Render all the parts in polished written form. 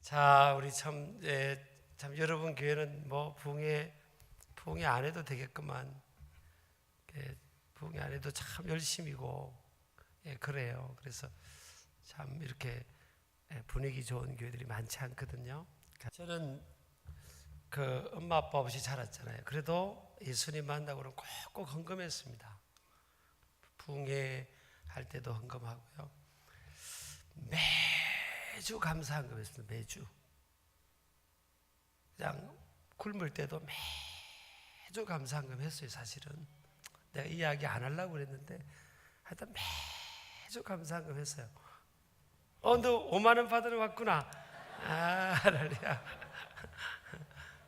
자, 우리 참 여러분 교회는 뭐 부흥회 안 해도 되겠구만. 부흥회 안 해도 참 열심이고, 그래요. 그래서 참 이렇게 분위기 좋은 교회들이 많지 않거든요. 저는 그 엄마 아빠 없이 자랐잖아요. 그래도 예수님 만나고는 꼭꼭 헌금했습니다. 부흥회 할 때도 헌금하고요. 매주 감사 헌금했습니다. 매주. 그냥 굶을 때도 매주 감사 헌금했어요. 사실은 내가 이야기 안 하려고 그랬는데 하여튼 매주 감사 헌금했어요. 너 5만 원 받으러 왔구나. 할렐루야.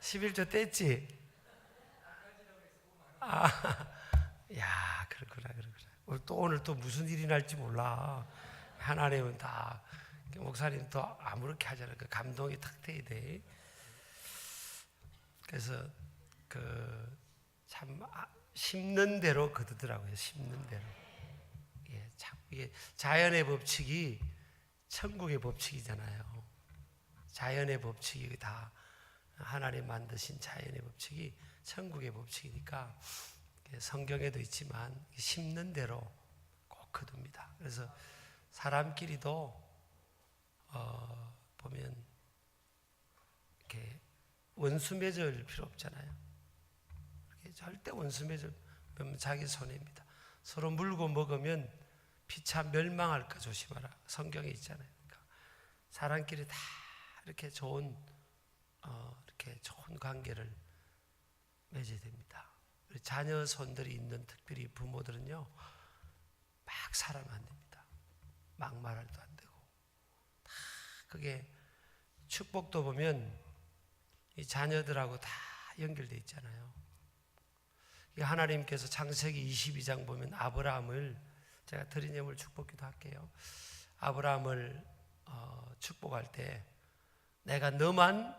11조 뗐지? 야, 그렇구나. 오늘 또 무슨 일이 날지 몰라. 하나님은 다, 목사님 또 아무렇게 하잖아요. 그 감동이 탁 돼야 돼. 그래서 참 심는 대로 거두더라고요. 심는 대로. 참 이게 자연의 법칙이 천국의 법칙이잖아요. 자연의 법칙이 다 하나님 만드신 자연의 법칙이 천국의 법칙이니까 성경에도 있지만 심는 대로 꼭 거둡니다. 그래서 사람끼리도 보면 이렇게 원수 맺을 필요 없잖아요. 절대 원수 맺으면 자기 손해입니다. 서로 물고 먹으면 피차 멸망할까 조심하라. 성경에 있잖아요. 그러니까 사람끼리 다 이렇게 좋은 관계를 맺어야 됩니다. 우리 자녀 손들이 있는 특별히 부모들은요, 막 살아면 안 됩니다. 막말도 안 되고. 다 그게 축복도 보면 이 자녀들하고 다 연결되어 있잖아요. 하나님께서 창세기 22장 보면 아브라함을, 제가 드린 예물 축복기도 할게요. 아브라함을 축복할 때 내가 너만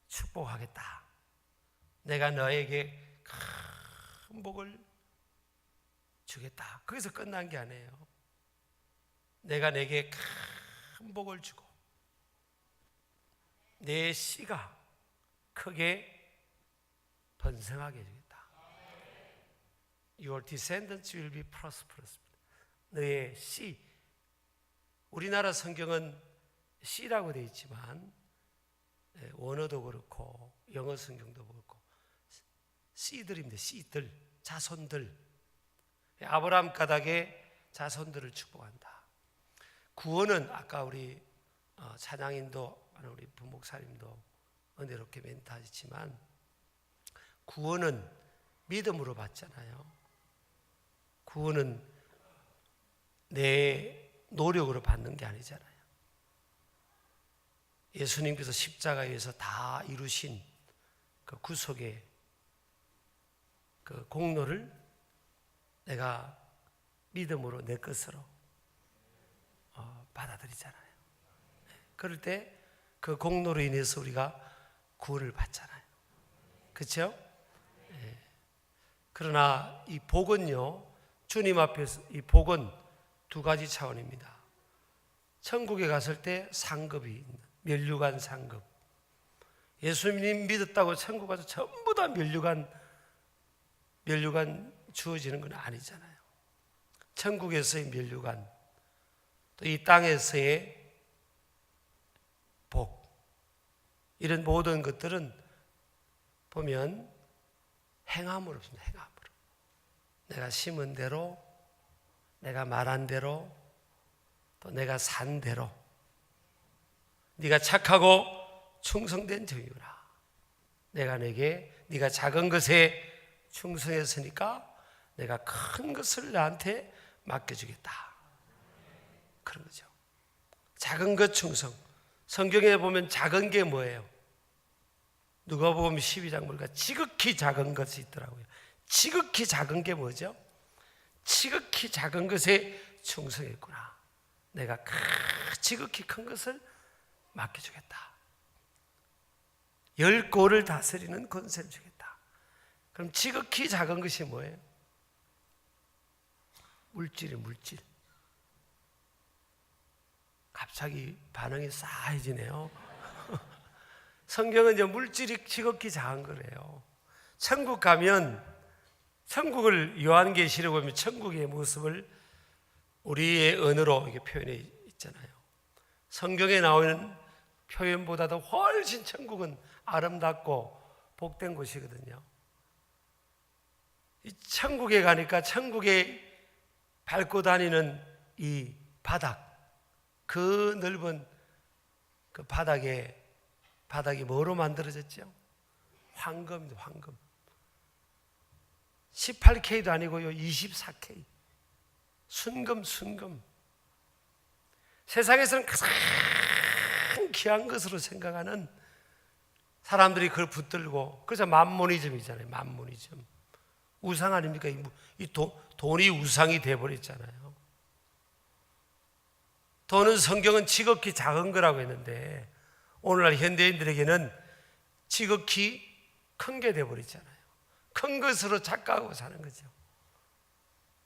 축복하겠다. 내가 너에게 큰 복을 주겠다. 거기서 끝난 게 아니에요. 내가 내게 큰 복을 주고 내 씨가 크게 번성하게 해주겠다. Your descendants will be prosperous. 너의 씨, 우리나라 성경은 씨라고 되어 있지만 원어도 그렇고 영어 성경도 그렇고 씨들입니다. 씨들, 자손들. 아브라함 가닥에 자손들을 축복한다. 구원은 아까 우리 찬양인도 우리 부목사님도 은혜롭게 멘트하셨지만 구원은 믿음으로 받잖아요. 구원은 내 노력으로 받는 게 아니잖아요. 예수님께서 십자가에서 다 이루신 그 구속의 그 공로를 내가 믿음으로 내 것으로 받아들이잖아요. 그럴 때 그 공로로 인해서 우리가 구원을 받잖아요. 그렇죠? 그러나 이 복은요, 주님 앞에서 이 복은 두 가지 차원입니다. 천국에 갔을 때 상급이 면류관 상급. 예수님 믿었다고 천국 가서 전부 다 면류관 주어지는 건 아니잖아요. 천국에서의 면류관, 또 이 땅에서의 복, 이런 모든 것들은 보면 행함으로 없습니다. 행함으로. 내가 심은 대로, 내가 말한 대로, 또 내가 산 대로, 네가 착하고 충성된 종이구나. 내가 네가 작은 것에 충성했으니까 내가 큰 것을 나한테 맡겨주겠다. 그런 거죠. 작은 것 충성. 성경에 보면 작은 게 뭐예요? 누가복음 12장 보니까 지극히 작은 것이 있더라고요. 지극히 작은 게 뭐죠? 지극히 작은 것에 충성했구나. 내가 지극히 큰 것을 맡겨주겠다. 10골을 다스리는 권세를 주겠다. 그럼 지극히 작은 것이 뭐예요? 물질이 물질. 갑자기 반응이 싸해지네요. 성경은 이제 물질이 지극히 작은 거래요. 천국 가면, 천국을 요한계시록 보면 천국의 모습을 우리의 언어로 이렇게 표현해 있잖아요. 성경에 나오는 표현보다도 훨씬 천국은 아름답고 복된 곳이거든요. 이 천국에 가니까 천국에 밟고 다니는 이 바닥, 그 넓은 그 바닥이 뭐로 만들어졌죠? 황금입니다. 황금. 18K도 아니고요, 24K. 순금. 세상에서는 가장 귀한 것으로 생각하는 사람들이 그걸 붙들고, 그래서 만모니즘이잖아요. 만모니즘. 우상 아닙니까? 돈이 우상이 되어버렸잖아요. 돈은 성경은 지극히 작은 거라고 했는데 오늘날 현대인들에게는 지극히 큰 게 되어버렸잖아요. 큰 것으로 착각하고 사는 거죠.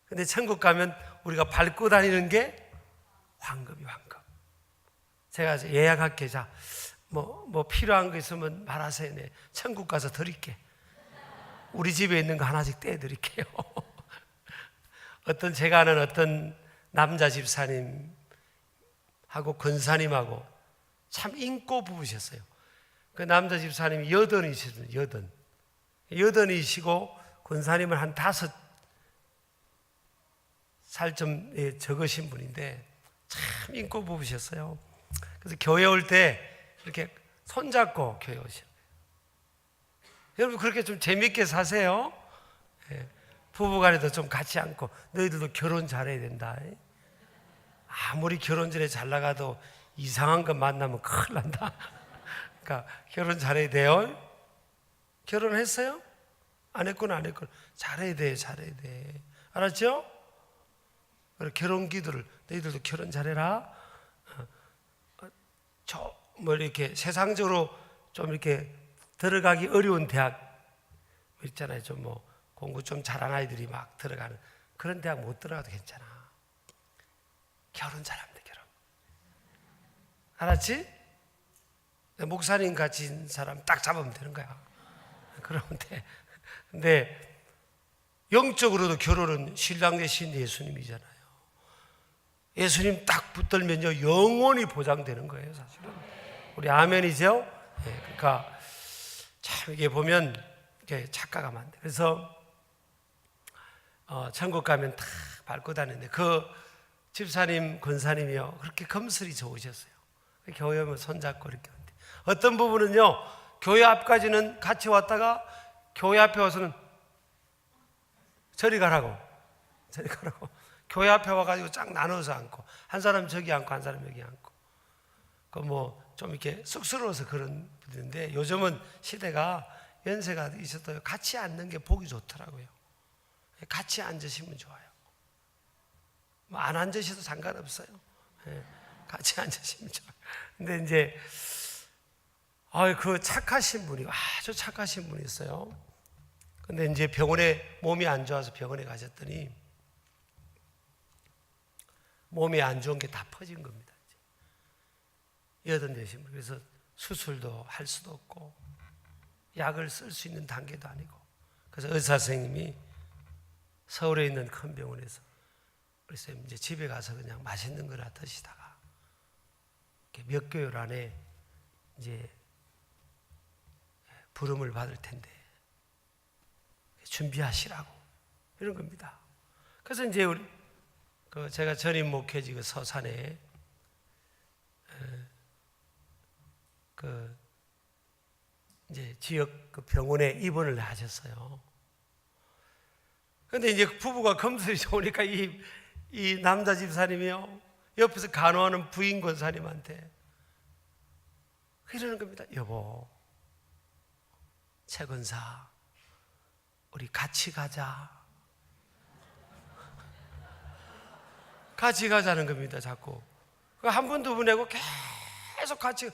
근데 천국 가면 우리가 밟고 다니는 게 황금이 황금. 제가 예약할게. 자, 뭐 필요한 거 있으면 말하세요. 네, 천국 가서 드릴게. 우리 집에 있는 거 하나씩 떼드릴게요. 제가 아는 어떤 남자 집사님하고 권사님하고 참 인고 부부셨어요. 그 남자 집사님이 여든이시거든요. 여든이시고 권사님은 한 5살 좀 적으신 분인데 참 인고 부부셨어요. 그래서 교회 올 때 이렇게 손잡고 교회 오셔요. 여러분 그렇게 좀 재밌게 사세요. 부부간에도 좀 같이 앉고, 너희들도 결혼 잘해야 된다. 아무리 결혼 전에 잘 나가도 이상한 거 만나면 큰일 난다. 그러니까 결혼 잘해야 돼요. 결혼했어요? 안 했구나. 잘해야 돼. 알았죠? 결혼 기도를, 너희들도 결혼 잘해라. 이렇게 세상적으로 좀 이렇게 들어가기 어려운 대학 있잖아요. 좀 공부 좀 잘하는 아이들이 막 들어가는 그런 대학 못 들어가도 괜찮아. 결혼 잘하면 돼. 결혼. 알았지? 목사님 같은 사람 딱 잡으면 되는 거야. 그러면 돼. 근데 영적으로도 결혼은 신랑 대신 예수님이잖아요. 예수님 딱 붙들면요 영원히 보장되는 거예요. 사실은 우리 아멘이죠? 네, 그러니까 참 이게 보면 이게 착각하면 안 돼. 그래서 천국 가면 다 밟고 다니는데 그 집사님, 권사님이요 그렇게 검술이 좋으셨어요. 교회 오면 손잡고 이렇게 하는데 어떤 부분은요 교회 앞까지는 같이 왔다가 교회 앞에 와서는 저리 가라고 교회 앞에 와가지고 쫙 나눠서 앉고 한 사람 저기 앉고 한 사람 여기 앉고 좀 이렇게 쑥스러워서 그런 분인데 요즘은 시대가 연세가 있어도 같이 앉는 게 보기 좋더라고요. 같이 앉으시면 좋아요. 안 앉으셔도 상관없어요. 같이 앉으시면 좋아요. 근데 이제 그 착하신 분이 아주 착하신 분이 있어요. 근데 이제 병원에 몸이 안 좋아서 병원에 가셨더니 몸이 안 좋은 게 다 퍼진 겁니다. 여든 되신 분. 그래서 수술도 할 수도 없고 약을 쓸 수 있는 단계도 아니고 그래서 의사 선생님이 서울에 있는 큰 병원에서 그래서 이제 집에 가서 그냥 맛있는 거나 드시다가 몇 개월 안에 이제 부름을 받을 텐데 준비하시라고 이런 겁니다. 그래서 이제 제가 전임 목회지 그 서산에 이제 지역 그 병원에 입원을 하셨어요. 그런데 이제 부부가 검술이 좋으니까 이 남자 집사님이요 옆에서 간호하는 부인 권사님한테 이러는 겁니다. 여보, 최 권사, 우리 같이 가자. 같이 가자는 겁니다. 자꾸 한 번 두 번 내고 계속 같이.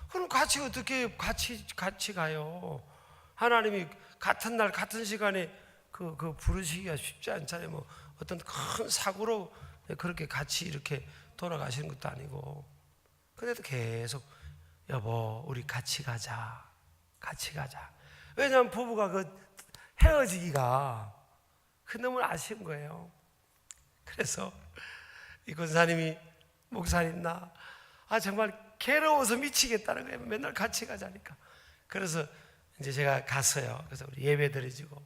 그럼 같이 어떻게 같이 가요? 하나님이 같은 날 같은 시간에 그 부르시기가 쉽지 않잖아요. 어떤 큰 사고로 그렇게 같이 이렇게 돌아가시는 것도 아니고. 근데도 계속 여보 우리 같이 가자. 왜냐하면 부부가 헤어지기가 너무 아쉬운 거예요. 그래서 이 권사님이 목사님 나 정말 괴로워서 미치겠다는 거예요. 맨날 같이 가자니까. 그래서 이제 제가 갔어요. 그래서 우리 예배 드려주고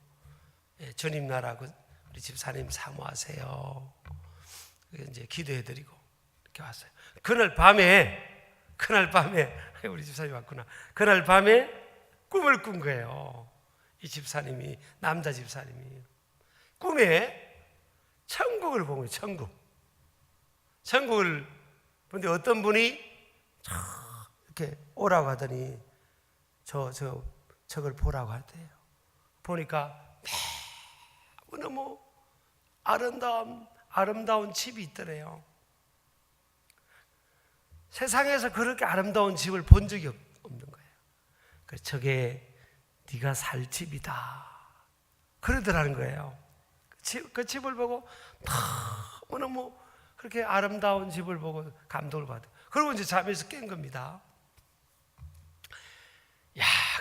주님 나라고 우리 집사님 사모하세요. 이제 기도해드리고 이렇게 왔어요. 그날 밤에 우리 집사님 왔구나. 그날 밤에 꿈을 꾼 거예요. 이 집사님이 남자 집사님이 꿈에 천국을 본 거예요. 천국을 근데 어떤 분이 이렇게 오라고 하더니 저걸 보라고 하대요. 보니까 너무 아름다운 집이 있더래요. 세상에서 그렇게 아름다운 집을 본 적이 없는 거예요. 그래서 저게 네가 살 집이다 그러더라는 거예요. 그 집을 보고 너무너무 그렇게 아름다운 집을 보고 감동을 받아요. 그리고 이제 잠에서 깬 겁니다.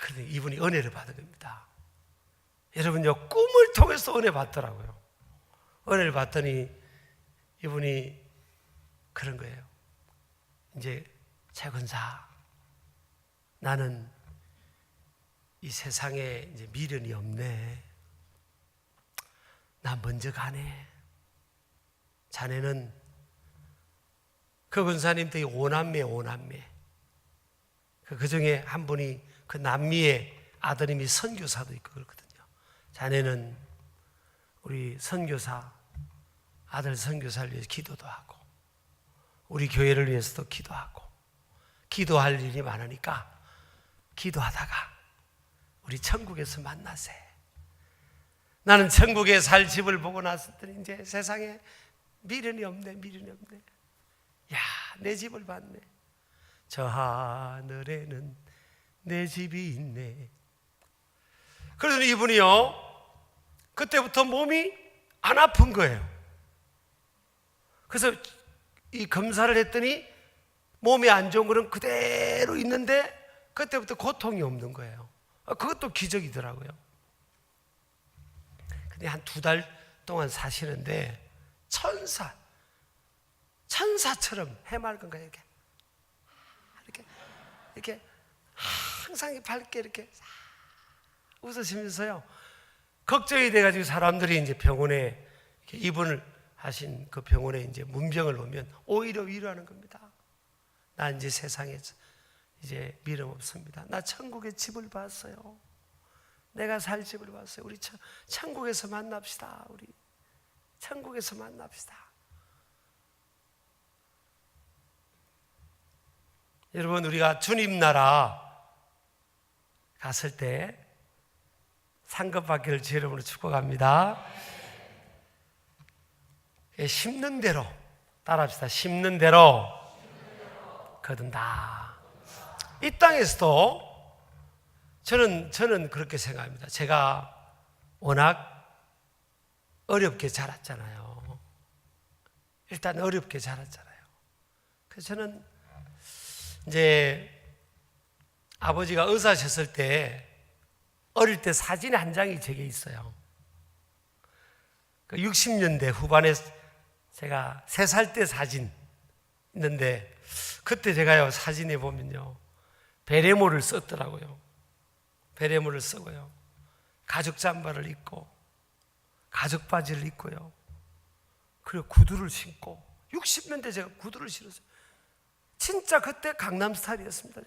그런데 이분이 은혜를 받은 겁니다. 여러분요, 꿈을 통해서 은혜 받더라고요. 은혜를 받더니 이분이 그런 거예요. 이제 최근사, 나는 이 세상에 이제 미련이 없네. 나 먼저 가네. 자네는 그 권사님 되게 오남매. 그 중에 한 분이 그 남미의 아드님이 선교사도 있고 그렇거든요. 자네는 우리 선교사, 아들 선교사를 위해서 기도도 하고 우리 교회를 위해서도 기도하고 기도할 일이 많으니까 기도하다가 우리 천국에서 만나세. 나는 천국에 살 집을 보고 났더니 이제 세상에 미련이 없네. 내 집을 봤네. 저 하늘에는 내 집이 있네. 그러더니 이분이요, 그때부터 몸이 안 아픈 거예요. 그래서 이 검사를 했더니 몸이 안 좋은 거는 그대로 있는데 그때부터 고통이 없는 거예요. 그것도 기적이더라고요. 근데 한 2달 동안 사시는데 천사처럼 해맑은 거예요. 이렇게 항상 밝게 이렇게 웃으시면서요. 걱정이 돼가지고 사람들이 이제 병원에 입원을 하신 그 병원에 이제 문병을 오면 오히려 위로하는 겁니다. 나 이제 세상에서 이제 미련 없습니다. 나 천국의 집을 봤어요. 내가 살 집을 봤어요. 우리 천국에서 만납시다. 우리 천국에서 만납시다. 여러분, 우리가 주님 나라 갔을 때 상급받기를 주 이름으로 축복합니다. 심는 대로 따라합시다. 심는 대로 거둔다. 이 땅에서도 저는 그렇게 생각합니다. 제가 워낙 어렵게 자랐잖아요. 일단 어렵게 자랐잖아요. 그래서 저는 이제 아버지가 의사하셨을 때 어릴 때 사진 한 장이 제게 있어요. 60년대 후반에 제가 3살 때 사진 있는데 그때 제가요 사진에 보면요 베레모를 썼더라고요. 베레모를 쓰고요, 가죽 잠바를 입고 가죽 바지를 입고요, 그리고 구두를 신고 60년대 제가 구두를 신었어요. 진짜 그때 강남 스타일이었습니다.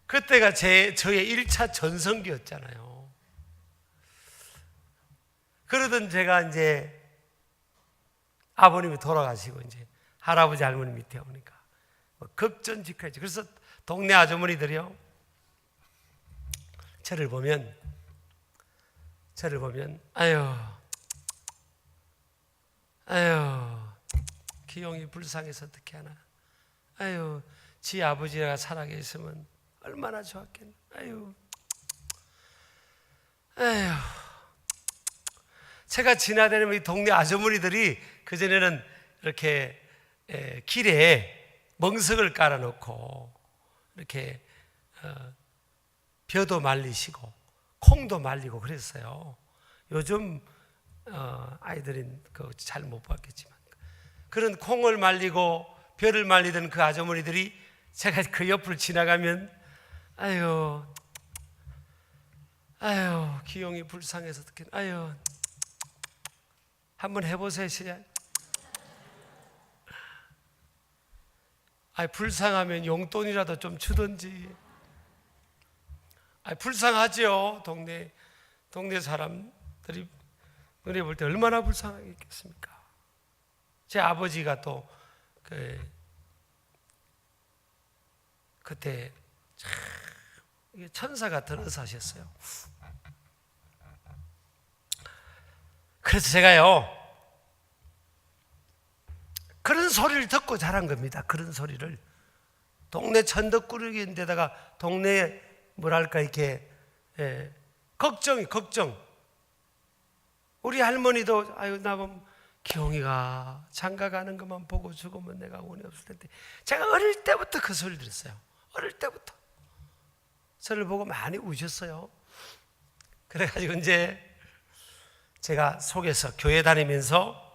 그때가 저의 1차 전성기였잖아요. 그러던 제가 이제 아버님이 돌아가시고 이제 할아버지 할머니 밑에 오니까 급전직하지. 그래서 동네 아주머니들이요 저를 보면 아유 기용이 불쌍해서 어떻게 하나. 아유 지 아버지가 살아계셨으면 얼마나 좋았겠나. 아유 제가 지나다니면 이 동네 아주머니들이 그전에는 이렇게 길에 멍석을 깔아놓고 이렇게 벼도 말리시고 콩도 말리고 그랬어요. 요즘 아이들이 잘 못 봤겠지만 그런 콩을 말리고 벼를 말리던 그 아주머니들이 제가 그 옆을 지나가면 아유 기용이 불쌍해서 어떻게 아유 한번 해보세요. 불쌍하면 용돈이라도 좀 주든지. 불쌍하죠. 동네 사람들이 눈에 볼 때 얼마나 불쌍하겠습니까? 제 아버지가 또 그때 참 천사 같은 의사셨어요. 그래서 제가요 그런 소리를 듣고 자란 겁니다. 그런 소리를 동네 천덕꾸러기인데다가 동네 뭐랄까 이렇게 걱정. 우리 할머니도 아유 나 보면 기용이가 장가 가는 것만 보고 죽으면 내가 운이 없을 텐데. 제가 어릴 때부터 그 소리를 들었어요. 어릴 때부터 저를 보고 많이 우셨어요. 그래가지고 이제 제가 속에서 교회 다니면서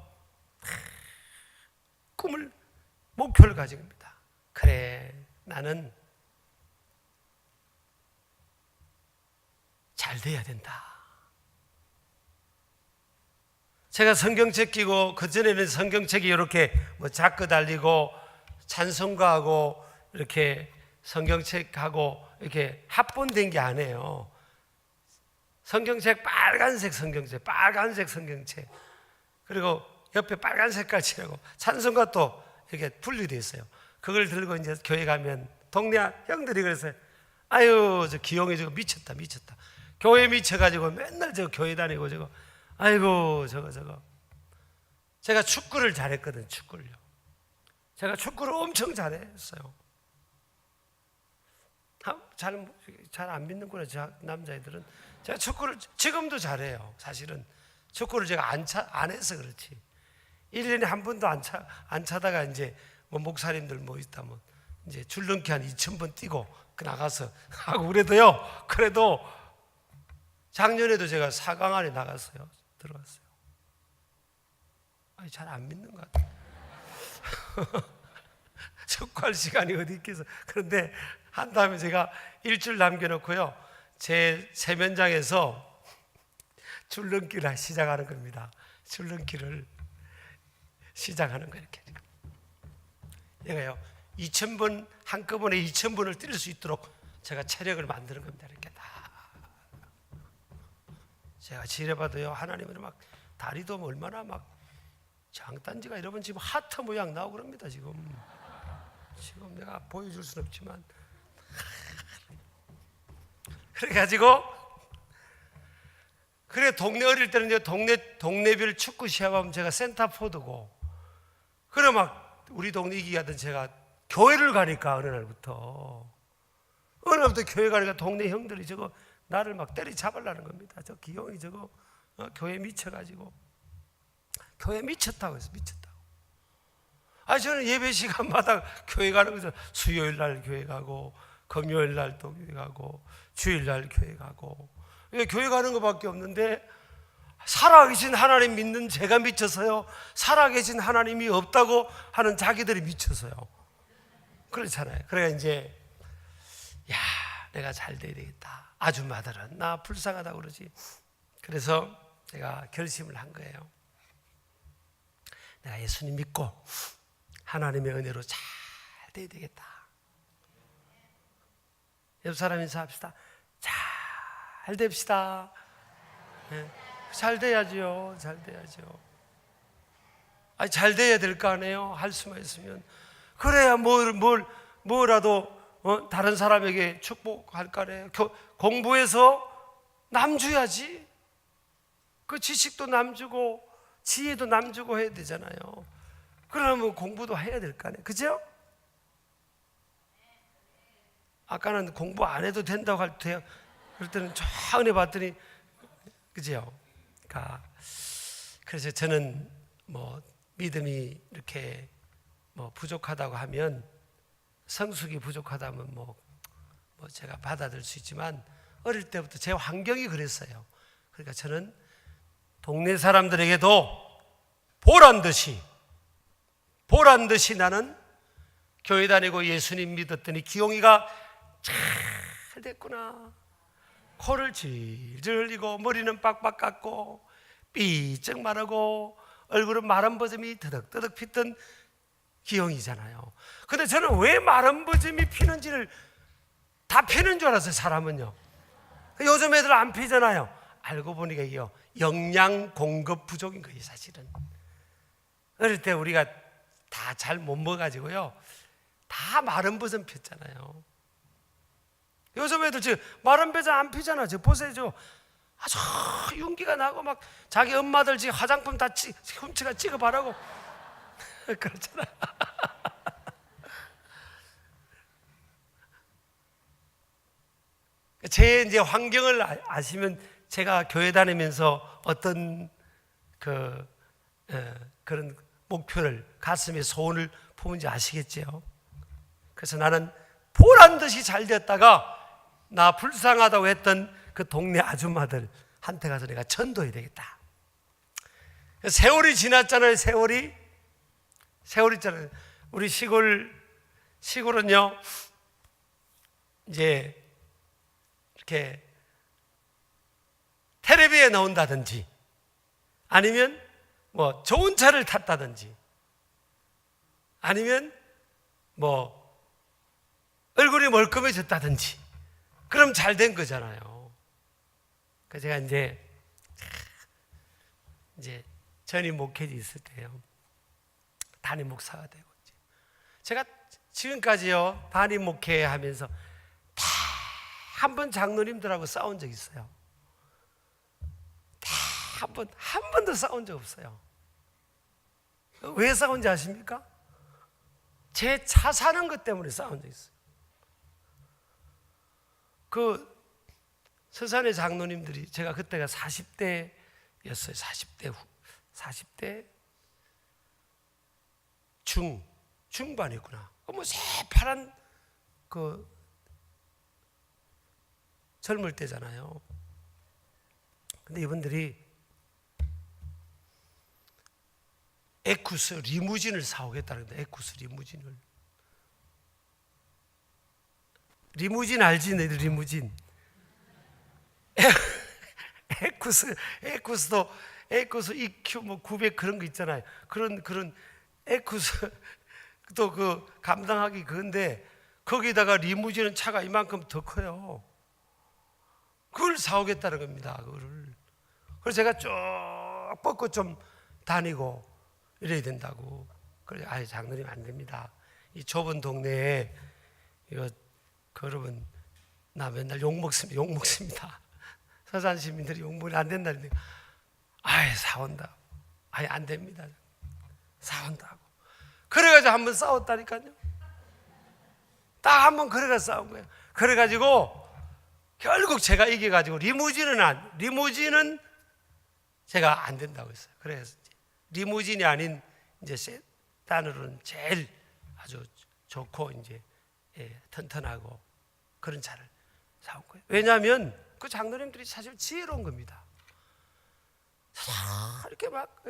목표를 가진 겁니다. 그래, 나는 잘 돼야 된다. 제가 성경책 끼고 그전에는 성경책이 이렇게 자크 달리고 찬송가하고 이렇게 성경책하고 이렇게 합본된 게 아니에요. 성경책 빨간색 성경책 그리고 옆에 빨간색 깔치라고 찬송가 또 이렇게 분리되어 있어요. 그걸 들고 이제 교회 가면 동네 형들이 그랬어요. 아유 저 기용이 저거 미쳤다. 교회 미쳐가지고 맨날 저 교회 다니고 저거 아이고 저거 제가 축구를 잘했거든. 축구를요. 제가 축구를 엄청 잘했어요. 잘 안 믿는구나 저 남자애들은. 제가 축구를 지금도 잘해요. 사실은 축구를 제가 안 해서 그렇지. 1년에 한 번도 안 차다가 이제 목사님들 있다면 이제 줄넘기 한 2,000번 뛰고 나가서 하고 그래도 작년에도 제가 4강 안에 나갔어요. 들어갔어요. 잘 안 믿는 것 같아요. 축구할 시간이 어디 있겠어. 그런데 한 다음에 제가 일주일 남겨놓고요. 제 세면장에서 줄넘기를 시작하는 겁니다. 줄넘기를 시작하는 거예요. 이렇게. 얘가요 2,000번 한꺼번에 2,000번을 뛸 수 있도록 제가 체력을 만드는 겁니다. 이렇게 다 제가 지뢰봐도요 하나님은 막 다리도 얼마나 막 장단지가 이러면 지금 하트 모양 나오고 그럽니다. 지금 내가 보여줄 수는 없지만 그래가지고 동네 어릴 때는 이제 동네별 축구 시합하면 제가 센터포드고 그래 막 우리 동네 이기게 하던 제가 교회를 가니까 어느 날부터 교회 가니까 동네 형들이 저거 나를 막 때리잡으려는 겁니다. 저 기용이 저거 교회 미쳐가지고 교회 미쳤다고 해서 미쳤다고. 저는 예배 시간마다 교회 가는 거죠. 수요일 날 교회 가고 금요일 날 또 교회 가고 주일 날 교회 가고 교회 가는 것밖에 없는데 살아계신 하나님 믿는 제가 미쳐서요. 살아계신 하나님이 없다고 하는 자기들이 미쳐서요. 그렇잖아요. 그러니까 이제 내가 잘 돼야 되겠다. 아줌마들은 나 불쌍하다고 그러지. 그래서 제가 결심을 한 거예요. 내가 예수님 믿고 하나님의 은혜로 잘 돼야 되겠다. 옆 사람 인사합시다. 잘 됩시다. 네. 잘 돼야죠. 잘 돼야죠. 잘 돼야 될 거 아니에요. 할 수만 있으면. 그래야 뭐라도 다른 사람에게 축복할 거 아니에요. 공부해서 남 줘야지. 그 지식도 남 주고 지혜도 남 주고 해야 되잖아요. 그러면 공부도 해야 될 거 아니에요. 그죠? 아까는 공부 안 해도 된다고 할 때 그럴 때는 쫙 은혜 봤더니 그죠? 그래서 저는 믿음이 이렇게 부족하다고 하면 성숙이 부족하다면 뭐 제가 받아들일 수 있지만 어릴 때부터 제 환경이 그랬어요. 그러니까 저는 동네 사람들에게도 보란 듯이 나는 교회 다니고 예수님 믿었더니 기용이가 잘 됐구나. 코를 질질 흘리고 머리는 빡빡 깎고 삐쩍 마르고 얼굴은 마른 버짐이 더덕더덕 피던 기용이잖아요. 근데 저는 왜 마른 버짐이 피는지를 다 피는 줄 알았어요. 사람은요. 요즘 애들 안 피잖아요. 알고 보니까 이게 영양 공급 부족인 거예요. 사실은 어릴 때 우리가 다 잘 못 먹어가지고요, 다 마른 버섯 폈잖아요. 요즘 애들 지금 마른 버섯 안 피잖아. 저 보세요. 아주 윤기가 나고 막 자기 엄마들 지금 화장품 다 훔쳐가 찍어 바르고 그렇잖아. 제 이제 환경을 아시면 제가 교회 다니면서 어떤 그런 목표를 가슴에 소원을 품은지 아시겠죠? 그래서 나는 보란 듯이 잘 됐다가 나 불쌍하다고 했던 그 동네 아줌마들한테 가서 내가 전도해야 되겠다. 세월이 지났잖아요. 세월이 있잖아요. 우리 시골은요 이제 이렇게 텔레비에 나온다든지 아니면 뭐 좋은 차를 탔다든지 아니면 뭐 얼굴이 멀끔해졌다든지 그럼 잘 된 거잖아요. 그래서 제가 이제 전임 목회지 있을 때요, 담임 목사가 되고 제가 지금까지요 담임 목회하면서 다 한 번 장로님들하고 싸운 적 있어요. 한 번도 싸운 적 없어요. 왜 싸운지 아십니까? 제 차 사는 것 때문에 싸운 적 있어요. 그 서산의 장로님들이, 제가 그때가 40대였어요. 40대 중반이구나. 뭐 새파란 그 젊을 때잖아요. 근데 이분들이 에쿠스 리무진을 사오겠다는 거예요. 에쿠스 리무진 알지? 너희들 리무진. 에쿠스 EQ 뭐 900 그런 거 있잖아요. 그런 에쿠스 또 그 감당하기 그건데 거기다가 리무진은 차가 이만큼 더 커요. 그걸 사오겠다는 겁니다. 그거를. 그래서 제가 쭉 뻗고 좀 다니고 이래야 된다고. 그래, 아예 장로님 안 됩니다. 이 좁은 동네에 이거 여러분 나 맨날 욕 먹습니다. 서산 시민들이 욕먹으면 안 된다는데, 아예 사온다. 아예 안 됩니다. 사온다고. 그래가지고 한번 싸웠다니까요. 딱 한번 그래가지고 싸운 거예요. 그래가지고 결국 제가 이겨가지고 리무진은 제가 안 된다고 했어요. 그래서 리무진이 아닌 이제 세단으로는 제일 아주 좋고 이제 튼튼하고 그런 차를 사온 거예요. 왜냐하면 그 장로님들이 사실 지혜로운 겁니다. 이렇게 막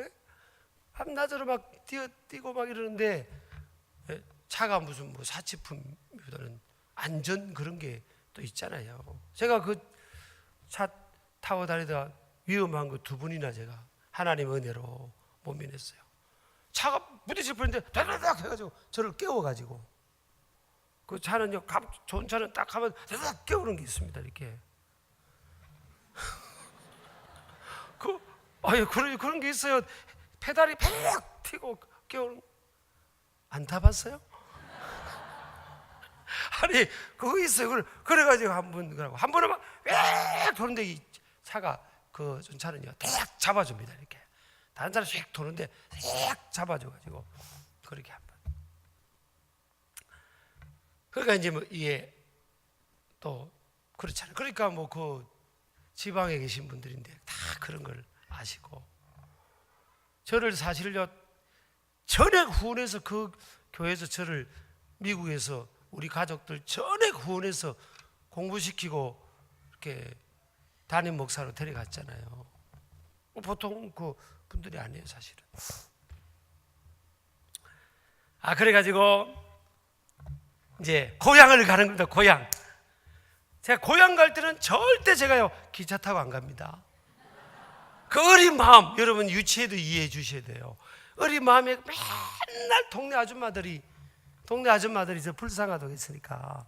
밤낮으로 막 뛰고 막 이러는데 차가 무슨 뭐 사치품보다는 안전 그런 게 또 있잖아요. 제가 그 차 타고 다니다가 위험한 거 2번이나 제가 하나님 은혜로 못 면했어요. 차가 부딪힐 뻔했는데 다다닥 해가지고 저를 깨워가지고, 그 차는요 좋은 차는 딱 하면 다다닥 깨우는 게 있습니다. 이렇게 그런 게 있어요. 페달이 팍 튀고 깨우는. 안 타봤어요? 아니 그거 있어요. 그래가지고 한 번은 막 도는데 이 차가 그 전차는요 딱 잡아줍니다. 이렇게 다른 차는 휙 도는데 딱 잡아줘가지고 그렇게 한 번. 그러니까 이제 뭐 이게 또 그렇잖아요. 그러니까 뭐 그 지방에 계신 분들인데 다 그런 걸 아시고, 저를 사실요 전액 후원해서 그 교회에서 저를 미국에서 우리 가족들 전액 후원해서 공부시키고 이렇게 담임 목사로 데려갔잖아요. 보통 그 분들이 아니에요, 사실은. 그래가지고 이제 고향을 가는 겁니다. 고향. 제가 고향 갈 때는 절대 제가요 기차 타고 안 갑니다. 그 어린 마음, 여러분 유치해도 이해해 주셔야 돼요. 어린 마음에 맨날 동네 아줌마들이 저 불쌍하다고 했으니까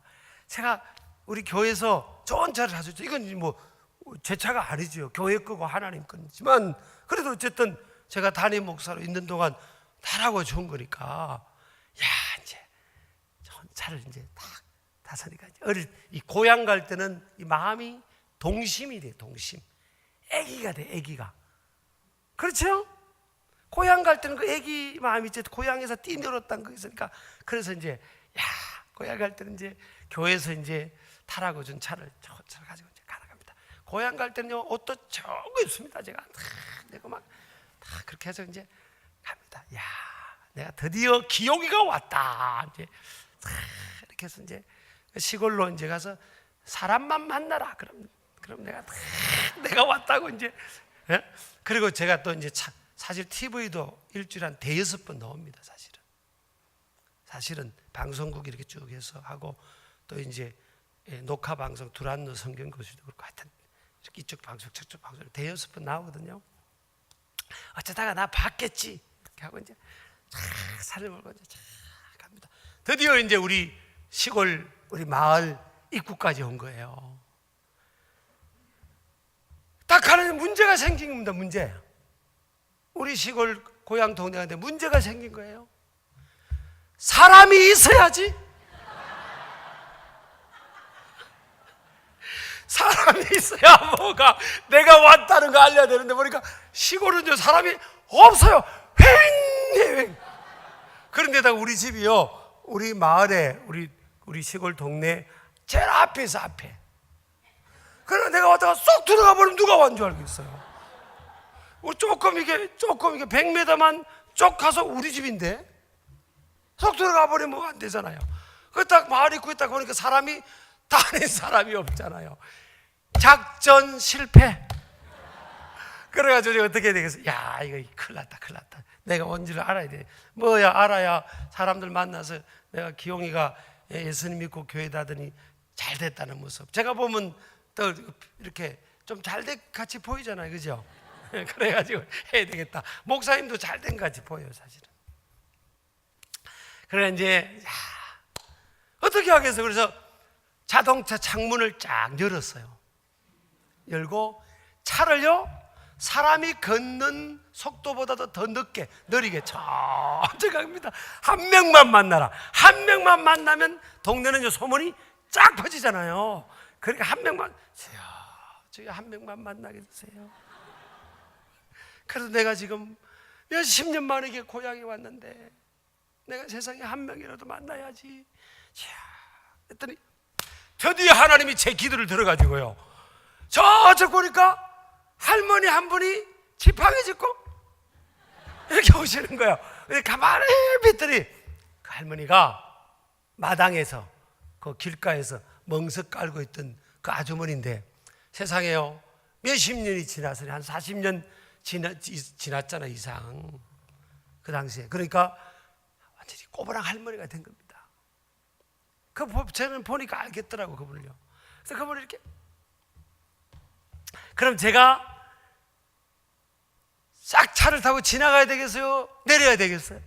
제가 우리 교회에서 좋은 차를 사줬죠. 이건 뭐 제 차가 아니죠. 교회 거고 하나님 거지만 그래도 어쨌든 제가 담임 목사로 있는 동안 타라고 준 거니까 이제 좋은 차를 이제 딱 타서니까 이 고향 갈 때는 이 마음이 동심이 돼. 동심. 애기가 돼. 애기가. 그렇죠? 고향 갈 때는 그 애기 마음이 이제 고향에서 뛰놀았다는 거 있으니까 그래서 이제 고향 갈 때는 이제 교회에서 이제 타라고 준 차를 가지고 이제 가나갑니다. 고향 갈 때는요 옷도 적고 입습니다. 제가 내가 막 다 그렇게 해서 이제 갑니다. 내가 드디어 기용이가 왔다. 이제 이렇게 해서 이제 시골로 이제 가서 사람만 만나라. 그럼 내가 왔다고 이제. 그리고 제가 또 이제 사실 TV도 일주일에 한 5-6번 나옵니다. 사실은 방송국 이렇게 쭉 해서 하고 또 이제 녹화 방송 두란노 성경 교실도 그렇고 하여튼 이렇게 이쪽 방송 저쪽 방송 5-6번 나오거든요. 어쩌다가 나 봤겠지 이렇게 하고 이제 산을 몰고 이제 갑니다. 드디어 이제 우리 시골 우리 마을 입구까지 온 거예요. 딱 가는 문제가 생긴 겁니다. 문제. 우리 시골 고향 동네인데 문제가 생긴 거예요. 사람이 있어야지. 사람이 있어야 뭐가 내가 왔다는 거 알려야 되는데 보니까 시골은 사람이 없어요. 횡. 그런데다가 우리 집이요 우리 마을에 우리 시골 동네 제일 앞에서 앞에. 그러면 내가 왔다가 쏙 들어가 버리면 누가 왔는 줄 알겠어요. 조금 이게 100m만 쭉 가서 우리 집인데 쏙 들어가 버리면 안 되잖아요. 그 딱 마을 입구에 딱 보니까 다른 사람이 없잖아요. 작전 실패. 그래가지고 어떻게 되겠어요? 이거 큰일 났다. 내가 뭔지를 알아야 돼. 뭐야 알아야 사람들 만나서 내가 기용이가 예수님 믿고 교회 다더니 잘 됐다는 모습. 제가 보면 또 이렇게 좀 잘 된 같이 보이잖아요, 그죠? 그래가지고 해야 되겠다. 목사님도 잘 된 같이 보여요, 사실은. 그래 이제 어떻게 하겠어요? 그래서 자동차 창문을 쫙 열었어요. 열고 차를요 사람이 걷는 속도보다도 더 느리게 천천히 갑니다. 한 명만 만나라. 한 명만 만나면 동네는 소문이 쫙 퍼지잖아요. 그러니까 한 명만, 저희 한 명만 만나게 해주세요. 그래서 내가 지금 몇십 년 만에 이게 고향에 왔는데 내가 세상에 한 명이라도 만나야지. 했더니 드디어 하나님이 제 기도를 들어가지고요 저쪽 보니까 할머니 한 분이 지팡이 짚고 이렇게 오시는 거예요. 가만히 봤더니 그 할머니가 마당에서 그 길가에서 멍석 깔고 있던 그 아주머니인데 세상에요 몇십 년이 지나서 한 40년 지났잖아 이상 그 당시에. 그러니까 완전히 꼬부랑 할머니가 된 겁니다. 저는 보니까 알겠더라고 그분을요. 그래서 그분을 이렇게 그럼 제가 싹 차를 타고 지나가야 되겠어요? 내려야 되겠어요?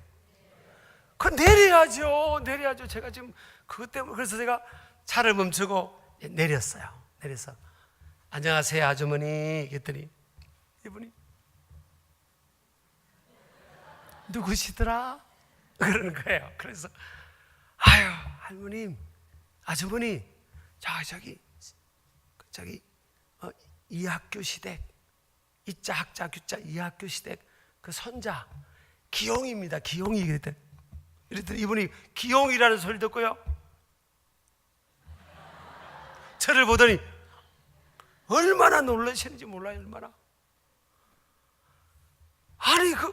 그건 내려야죠. 제가 지금 그것 때문에 그래서 제가 차를 멈추고 내렸어요. 내려서 안녕하세요 아주머니 그랬더니 이분이 누구시더라? 그러는 거예요. 그래서 아유 할머님 아주머니 저기 이학교 시댁 이자 학자 규자 이학교 시댁 그 손자 기용입니다. 기용이 이랬더니 이분이 기용이라는 소리를 듣고요 저를 보더니 얼마나 놀라시는지 몰라요. 얼마나. 아니 그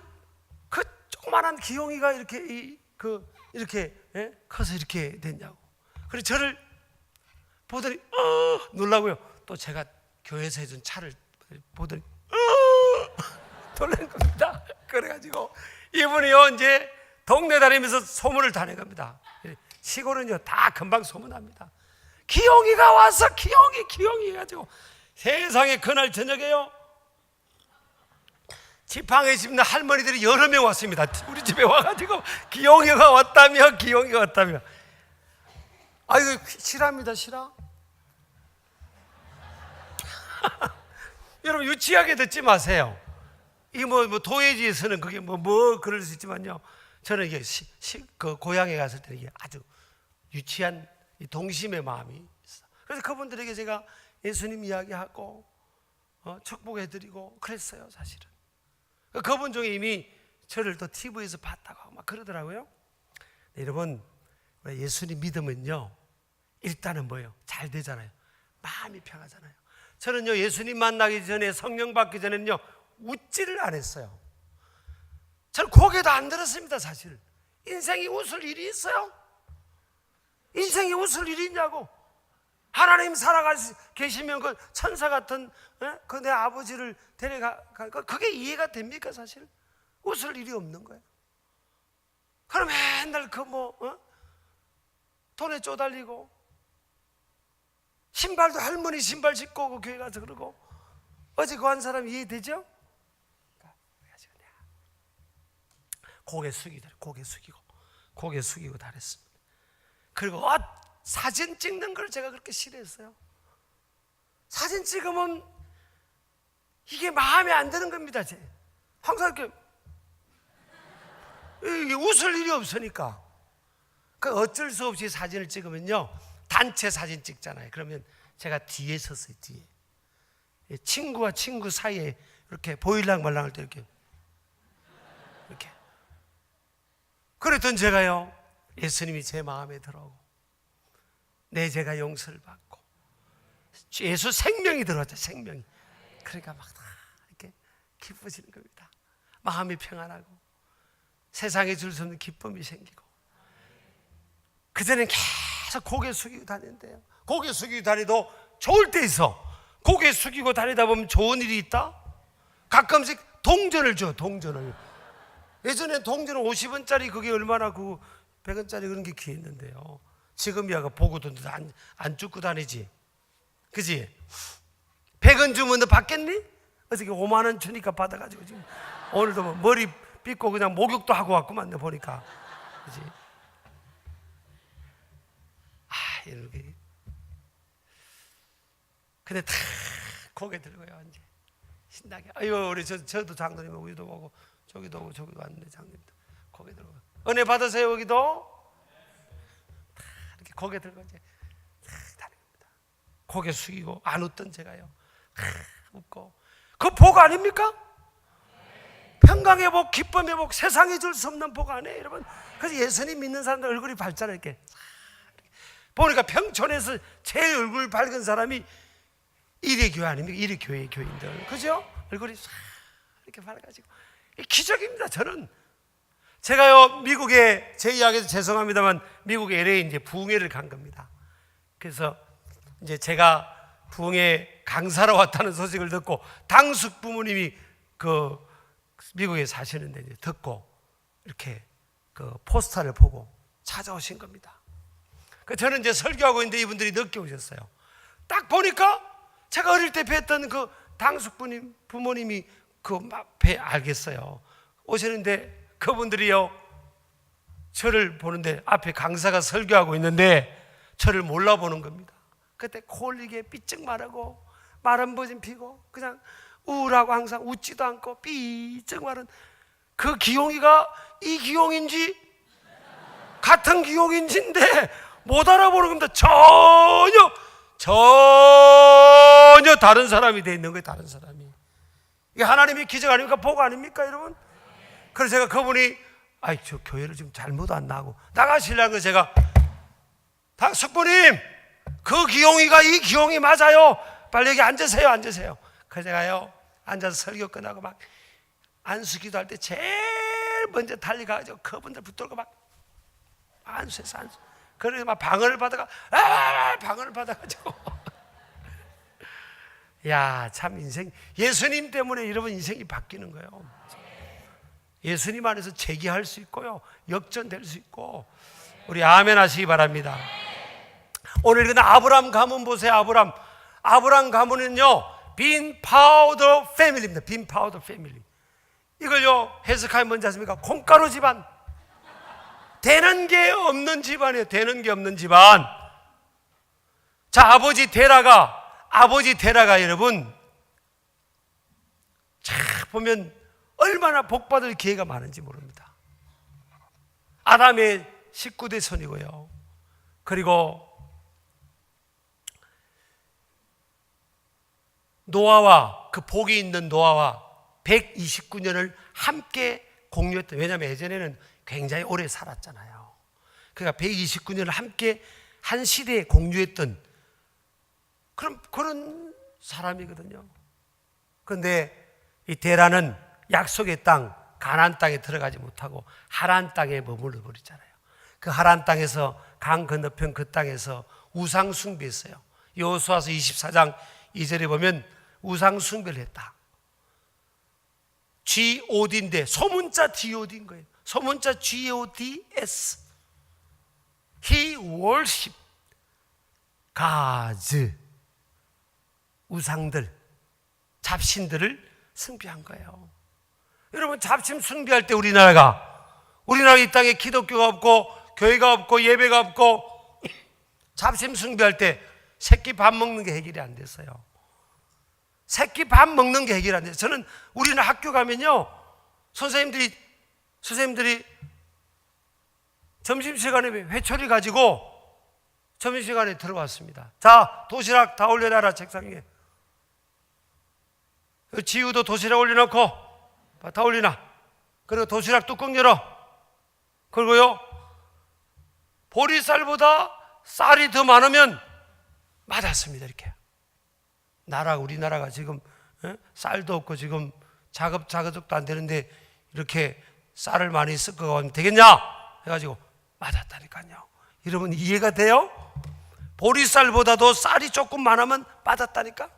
조그만한 기용이가 이렇게 커서 이렇게 됐냐고. 그리고 저를 보더니 놀라고요. 또 제가 교회에서 해준 차를 보더니 놀란 겁니다. 그래가지고 이분이요 이제 동네 다니면서 소문을 다 내갑니다. 시골은요 다 금방 소문납니다. 기용이가 와서 기용이 해가지고 세상에 그날 저녁에요 지팡이 짚는 할머니들이 여러 명 왔습니다. 우리 집에 와가지고 기용이가 왔다며 이거 실화입니다. 실화. 여러분 유치하게 듣지 마세요. 이 뭐 도예지에서는 그게 뭐 그럴 수 있지만요, 저는 이게 그 고향에 갔을 때 이게 아주 유치한 이 동심의 마음이 있어. 그래서 그분들에게 제가 예수님 이야기하고 축복해드리고 그랬어요. 사실은 그분 중에 이미 저를 또 TV에서 봤다고 막 그러더라고요. 네, 여러분 예수님 믿으면요 일단은 뭐예요? 잘 되잖아요. 마음이 평하잖아요. 저는요 예수님 만나기 전에, 성령 받기 전에는요 웃지를 안 했어요. 저는 고개도 안 들었습니다. 사실 인생이 웃을 일이 있어요? 인생이 웃을 일이 있냐고. 하나님 살아가 계시면 그 천사 같은 그 내 아버지를 데려가 그게 이해가 됩니까? 사실 웃을 일이 없는 거예요. 그럼 맨날 돈에 쪼달리고 신발도 할머니 신발 신고 오고 교회 가서 그러고. 어제 그 한 사람 이해되죠? 고개 숙이고 다 했습니다. 그리고 사진 찍는 걸 제가 그렇게 싫어했어요. 사진 찍으면 이게 마음에 안 드는 겁니다. 항상 이렇게 이게 웃을 일이 없으니까. 어쩔 수 없이 사진을 찍으면요 단체 사진 찍잖아요. 그러면 제가 뒤에 섰어요. 뒤에 친구와 친구 사이에 이렇게 보일랑 말랑할 때 이렇게 그랬던 제가요 예수님이 제 마음에 들어오고 내 죄가 용서를 받고 예수 생명이 들어왔죠. 생명이. 그러니까 막 다 이렇게 기뻐지는 겁니다. 마음이 평안하고 세상에 줄 수 없는 기쁨이 생기고. 그전엔 계속 고개 숙이고 다녔는데요, 고개 숙이고 다니도 좋을 때 있어. 고개 숙이고 다니다 보면 좋은 일이 있다. 가끔씩 동전을 줘. 동전을. 예전에 동전은 50원짜리 그게 얼마나 100원짜리 그런 게 귀했는데요, 지금이야 보고도 안 줍고 다니지. 그지? 100원 주면 너 받겠니? 어저께 5만 원 주니까 받아가지고 지금 오늘도 머리 빗고 그냥 목욕도 하고 왔구만. 내 보니까. 그지? 이렇게. 근데 다 고개 들고요 이제 신나게. 우리 저도 장로님 오고 여기도 오고 저기도 오고 저기도 왔는데 장님도 고개 들고 은혜 받으세요. 여기도 다 이렇게 고개 들고 이제 다 다닙니다. 고개 숙이고 안 웃던 제가요 웃고. 그 복 아닙니까? 평강의 복, 기쁨의 복, 세상에 줄 수 없는 복 아니에요, 여러분. 그래서 예수님 믿는 사람들 얼굴이 밝잖아요. 이렇게 보니까 평촌에서 제일 얼굴 밝은 사람이 이래교회 아닙니까? 이래교회 교인들, 그죠? 얼굴이 싹 이렇게 밝아지고. 기적입니다. 저는 제가요 미국에, 제 이야기에서 죄송합니다만 미국에 LA 이제 부흥회를 간 겁니다. 그래서 이제 제가 부흥회 강사로 왔다는 소식을 듣고 당숙 부모님이 미국에 사시는데 이제 듣고 이렇게 포스터를 보고 찾아오신 겁니다. 저는 이제 설교하고 있는데 이분들이 늦게 오셨어요. 딱 보니까 제가 어릴 때 뵀던 그 당숙 부모님이 알겠어요. 오시는데 그분들이요 저를 보는데 앞에 강사가 설교하고 있는데 저를 몰라보는 겁니다. 그때 콜리게 삐쩍 마르고 마른 버진 피고 그냥 우울하고 항상 웃지도 않고 삐쩍 마른 그 기용이가 이 기용인지 같은 기용인지인데 못 알아보는 겁니다. 전혀 다른 사람이 돼 있는 거예요. 다른 사람이. 이게 하나님의 기적 아닙니까? 복 아닙니까, 여러분? 그래서 제가 그분이 저 교회를 지금 잘못 안 나가고 나가시려는 거 제가 숙부님 그 기용이가 이 기용이 맞아요. 빨리 여기 앉으세요. 그래서 제가요 앉아서 설교 끝나고 막 안수기도 할 때 제일 먼저 달려가지고 그분들 붙들고 막 안수해서 그래서 막 방언을 받아가지고 야, 참 인생, 예수님 때문에 여러분 인생이 바뀌는 거예요. 예수님 안에서 재기할 수 있고요, 역전될 수 있고. 우리 아멘 하시기 바랍니다. 오늘 읽은 아브람 가문 보세요. 아브람 가문은요, 빈 파우더 패밀리입니다. 빈 파우더 패밀리. 이걸요 해석하면 뭔지 아십니까? 콩가루 집안. 되는 게 없는 집안이에요. 되는 게 없는 집안. 자, 아버지 데라가 여러분, 자 보면 얼마나 복받을 기회가 많은지 모릅니다. 아담의 19대 손이고요, 그리고 노아와, 그 복이 있는 노아와 129년을 함께 공유했던, 왜냐하면 예전에는 굉장히 오래 살았잖아요. 그러니까 129년을 함께 한 시대에 공유했던 그런 사람이거든요. 그런데 이 데라는 약속의 땅, 가나안 땅에 들어가지 못하고 하란 땅에 머물러 버리잖아요. 그 하란 땅에서, 강 건너편 그 땅에서 우상 숭배했어요. 여호수아서 24장 2절에 보면 우상 숭배를 했다. God인데 소문자 God인 거예요. 소문자 Gods. He worship gods. 우상들, 잡신들을 숭배한 거예요. 여러분, 잡신 숭배할 때 우리나라 이 땅에 기독교가 없고 교회가 없고 예배가 없고 잡신 숭배할 때 새끼 밥 먹는 게 해결이 안 됐어요. 새끼 밥 먹는 게 해결이 안 돼요. 저는 우리는 학교 가면요, 선생님들이 점심시간에 회초리 가지고 점심시간에 들어왔습니다. 자, 도시락 다 올려놔라, 책상 위에. 지우도 도시락 올려놓고 다 올리나. 그리고 도시락 뚜껑 열어. 그리고요, 보리쌀보다 쌀이 더 많으면 맞았습니다. 이렇게. 우리나라가 지금 쌀도 없고 지금 자급도 안 되는데 이렇게 쌀을 많이 섞어가면 되겠냐 해가지고 맞았다니까요. 여러분, 이해가 돼요? 보리쌀보다도 쌀이 조금 많으면 맞았다니까.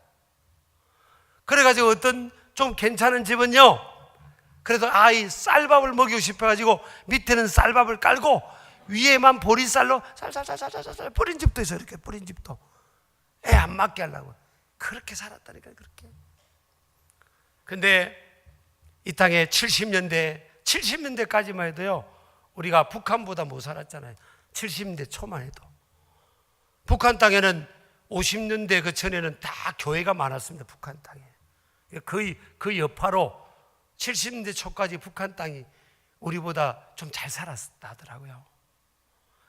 그래가지고 어떤 좀 괜찮은 집은요, 그래도 아이 쌀밥을 먹이고 싶어가지고 밑에는 쌀밥을 깔고 위에만 보리쌀로 쌀 뿌린 집도 있어요. 이렇게 뿌린 집도 애 안 맞게 하려고 그렇게 살았다니까요. 그렇게. 근데 이 땅에 70년대까지만 해도요, 우리가 북한보다 못 살았잖아요. 70년대 초만 해도. 북한 땅에는 50년대 그 전에는 다 교회가 많았습니다. 북한 땅에. 그 여파로 70년대 초까지 북한 땅이 우리보다 좀 잘 살았다 하더라고요.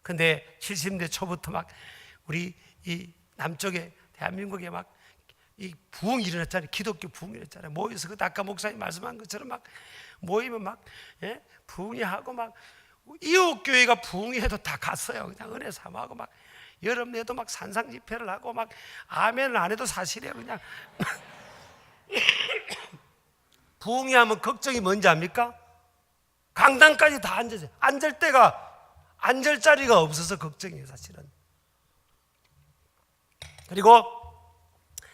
근데 70년대 초부터 막 우리 이 남쪽에, 대한민국에 막 이 부흥이 일어났잖아요. 기독교 부흥이 일어났잖아요. 모여서 그 아까 목사님 말씀한 것처럼 막 모이면 막 부흥이 하고 막 이웃 교회가 부흥이 해도 다 갔어요. 그냥 은혜 삼하고 막 여름 내도 막 산상 집회를 하고 막 아멘을 안 해도 사실이에요. 그냥 부흥이 하면 걱정이 뭔지 압니까? 강당까지 다 앉아서 앉을 자리가 없어서 걱정이에요, 사실은. 그리고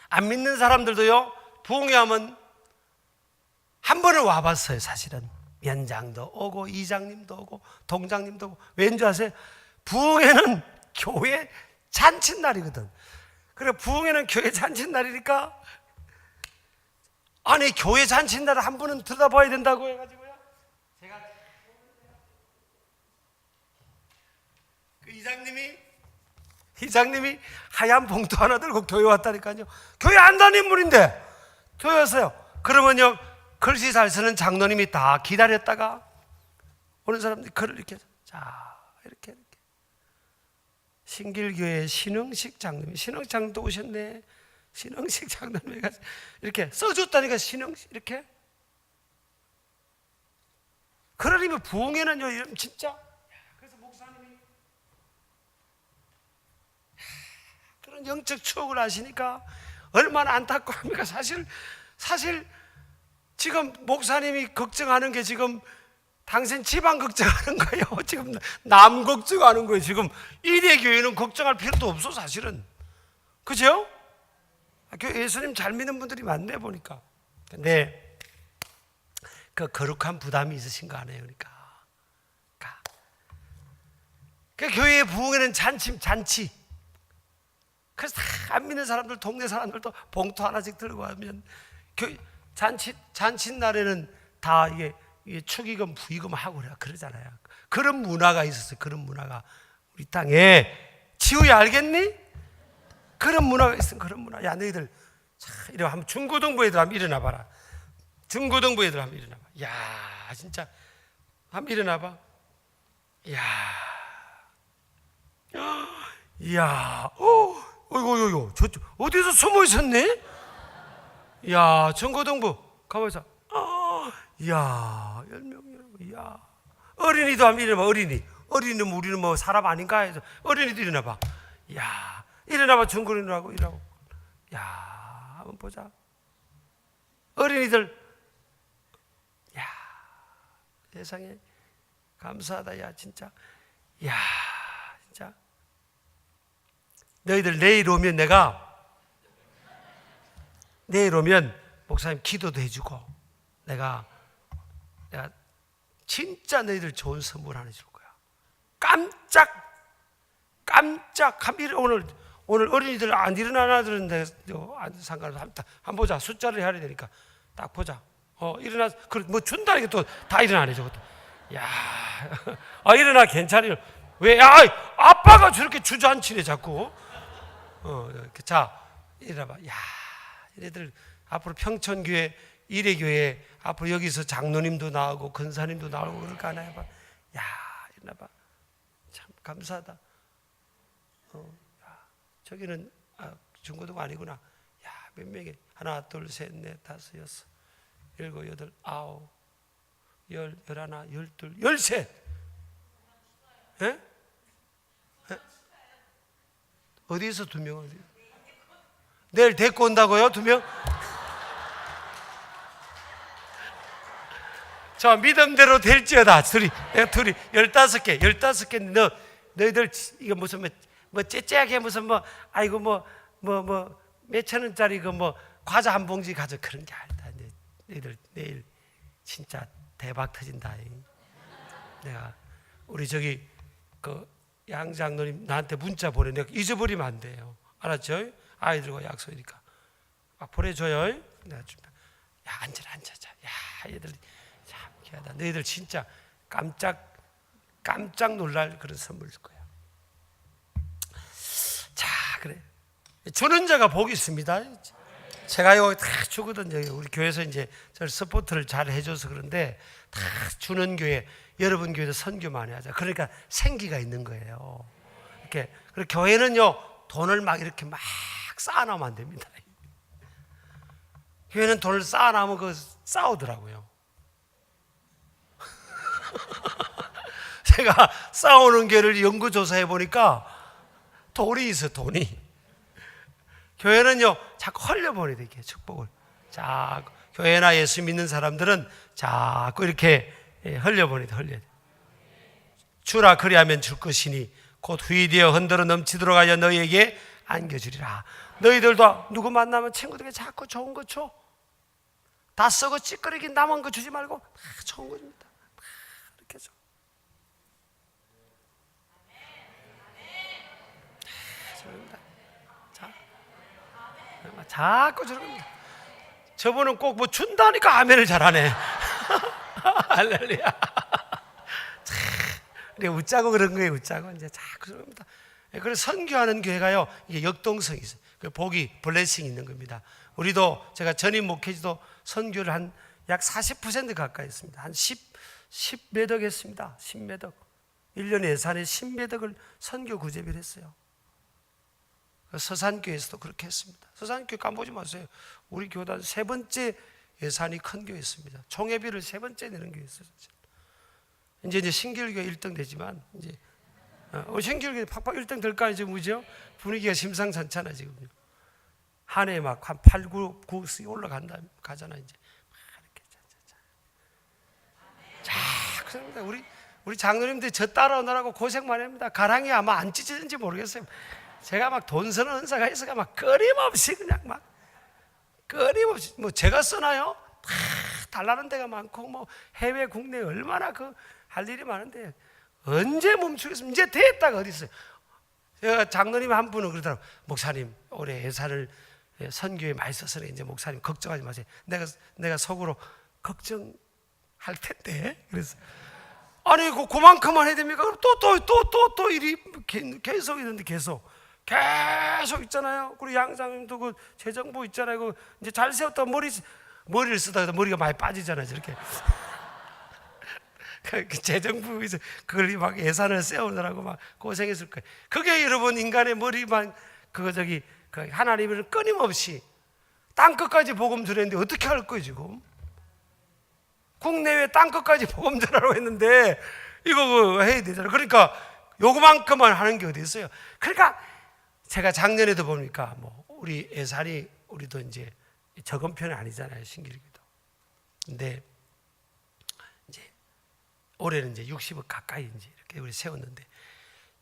안 믿는 사람들도요, 부흥회 하면 한 번은 와봤어요. 사실은 위원장도 오고 이장님도 오고 동장님도 오고. 왠지 아세요? 부흥회는 교회 잔칫날이거든. 그래, 부흥회는 교회 잔칫날이니까 아니 교회 잔칫날을 한 번은 들여다봐야 된다고 해가지고요, 제가 그 이장님이 하얀 봉투 하나 들고 교회 왔다니까요. 교회 안 다니는 분인데 교회 왔어요. 그러면요, 글씨 잘 쓰는 장로님이 다 기다렸다가 오는 사람들이 글을 이렇게, 자, 이렇게 신길교회 신흥식 장로님, 신흥식 장로도 오셨네. 신흥식 장로님이 이렇게 써줬다니까. 신흥식 이렇게. 그러려면 부흥회는요, 이러면 진짜. 그래서 목사님이 그런 영적 추억을 아시니까 얼마나 안타까웁니까? 사실 지금 목사님이 걱정하는 게 지금 당신 집안 걱정하는 거예요. 지금 남 걱정하는 거예요. 지금 이대 교회는 걱정할 필요도 없어 사실은. 그죠? 예수님 잘 믿는 분들이 많네 보니까. 근데 그 거룩한 부담이 있으신 거 아니에요. 그러니까 그 교회의 부흥에는 잔치. 그래서 다 안 믿는 사람들, 동네 사람들도 봉투 하나씩 들고 하면 잔치 날에는 다 이게 축의금, 부의금 하고 그러잖아요. 그런 문화가 있었어요. 그런 문화가 우리 땅에. 지우야 알겠니? 그런 문화가 있어. 그런 문화. 야 너희들 자, 이래 한번 중고등부 애들 한번 일어나 봐라. 중고등부 애들 한번 일어나 봐. 야 진짜 한번 일어나 봐. 야, 어이구, 저 어디서 숨어 있었니? 야, 중고등부 가만 있어. 야, 10명이라고. 야, 어린이도 한번 일어나 봐. 어린이는 우리는 뭐 사람 아닌가 해서 어린이도 일어나 봐. 야, 일어나 봐. 중고등부라고 이라고. 야, 한번 보자. 어린이들. 야, 세상에 감사하다. 야, 진짜. 야, 진짜. 너희들 내일 오면 내일 오면 목사님 기도도 해주고 내가 진짜 너희들 좋은 선물 하나 줄 거야. 깜짝 오늘 어린이들 안 일어나는데 상관없어. 한번 보자. 숫자를 해야 되니까 딱 보자. 일어나. 뭐 준다니까 또 다 일어나네 저것도. 야, 일어나. 괜찮아요. 왜? 아빠가 저렇게 주저앉히네 자꾸. 자, 일어나봐. 야, 얘네들 앞으로 평촌교회, 이래교회 앞으로 여기서 장로님도 나오고 근사님도 나오고 그럴까 하나 해봐. 야, 일어나봐. 참 감사하다. 저기는 중고등 아니구나. 야, 몇 명이? 하나, 둘, 셋, 넷, 다섯, 여섯, 일곱, 여덟, 아홉, 열, 열하나, 열둘, 열셋. 예? 어디서 2명? 어디? 내일 데리고 온다고요? 2명? 자, 믿음대로 될지어다. 둘이 15개. 너희들 이거 무슨 뭐 째째하게 무슨 아이고 몇천 원짜리 과자 한 봉지 가져 그런 게 아니다. 너희들 내일 진짜 대박 터진다. 내가 우리 저기 양 장로님 나한테 문자 보내. 내가 잊어버리면 안 돼요. 알았죠? 아이들과 약속이니까 막 보내줘요. 내가 좀, 야 앉아라. 야 얘들 참 귀하다. 너희들 진짜 깜짝 놀랄 그런 선물 줄 거야. 자, 그래. 주는 자가 복이 있습니다. 제가요 다 주거든요. 우리 교회에서 이제 저를 서포트를 잘 해줘서 그런데 다 주는 교회. 여러분 교회도 선교 많이 하자. 그러니까 생기가 있는 거예요. 이렇게. 그리고 교회는요 돈을 막 이렇게 막 쌓아놓으면 안 됩니다. 교회는 돈을 쌓아놓으면 싸우더라고요. 제가 싸우는 교회를 연구조사해 보니까 돈이 있어. 돈이. 교회는요 자꾸 흘려보내야 돼. 축복을. 자, 교회나 예수 믿는 사람들은 자꾸 이렇게 흘려보내야 돼. 주라 그리하면 줄 것이니 곧 후이되어 흔들어 넘치도록 하여 너희에게 안겨주리라. 너희들도 누구 만나면 친구들에게 자꾸 좋은 거 줘. 다 썩어 찌끄리긴 남은 거 주지 말고 다 좋은 거 줍니다. 다 이렇게 줘. 자, 자꾸 주는 겁니다. 저분은 꼭 뭐 준다니까 아멘을 잘하네. 할렐루야. 우리가 웃자고 그런 거예요. 웃자고 이제 자꾸 그럽니다. 그래서 선교하는 교회가요 이게 역동성이 있어요. 복이 블레싱 있는 겁니다. 우리도 제가 전임 목회지도 선교를 한 약 40% 가까이 했습니다. 한 10몇 억 했습니다. 10몇 억. 1년 예산에 10몇 억을 선교 구제비를 했어요. 서산교회에서도 그렇게 했습니다. 서산교회 까보지 마세요. 우리 교단 3번째 예산이 큰 교회였습니다. 총회비를 3번째 내는 교회였어요. 이제 신길교회 1등 되지만 이제 신길교회 팍팍 1등 될까 이제 뭐죠? 분위기가 심상찮잖아 지금. 한 해 막 한 8, 9 올라간다 가잖아 이제. 막 이렇게 자 그렇습니다. 우리 장로님들이 저 따라오느라고 고생 많이 합니다. 가랑이 아마 안 찢어진지 모르겠어요. 제가 막 돈 쓰는 은사가 있어가 막 끊임없이 그냥 막 끊임없이 뭐 제가 쓰나요? 다 달라는 데가 많고 뭐 해외 국내 얼마나 그 할 일이 많은데 언제 멈추겠습니까? 이제 됐다가 어디 있어요? 제가 장로님 한 분은 그러더라고요. 목사님 올해 예산을 선교에 많이 썼으니 이제 목사님 걱정하지 마세요. 내가 속으로 걱정할 텐데. 그래서 아니 그만큼만 해야 됩니까? 그럼 또 일이 계속 있는데 계속 있잖아요. 그리고 양장님도 그 재정부 있잖아요. 그 이제 잘 세웠다 머리를 쓰다가 머리가 많이 빠지잖아요. 저렇게. 그 재정부에서 그걸 막 예산을 세우느라고 막 고생했을 거예요. 그게 여러분 인간의 머리만 그 하나님을 끊임없이 땅 끝까지 복음 전했는데 어떻게 할 거예요 지금? 국내외 땅 끝까지 복음 전하라고 했는데 이거 해야 되잖아요. 그러니까 요거만큼만 하는 게 어디 있어요? 그러니까 제가 작년에도 보니까 뭐 우리 예산이 우리도 이제 적은 편이 아니잖아요, 신기루기도. 근데 이제 올해는 이제 60억 가까이 이제 이렇게 우리 세웠는데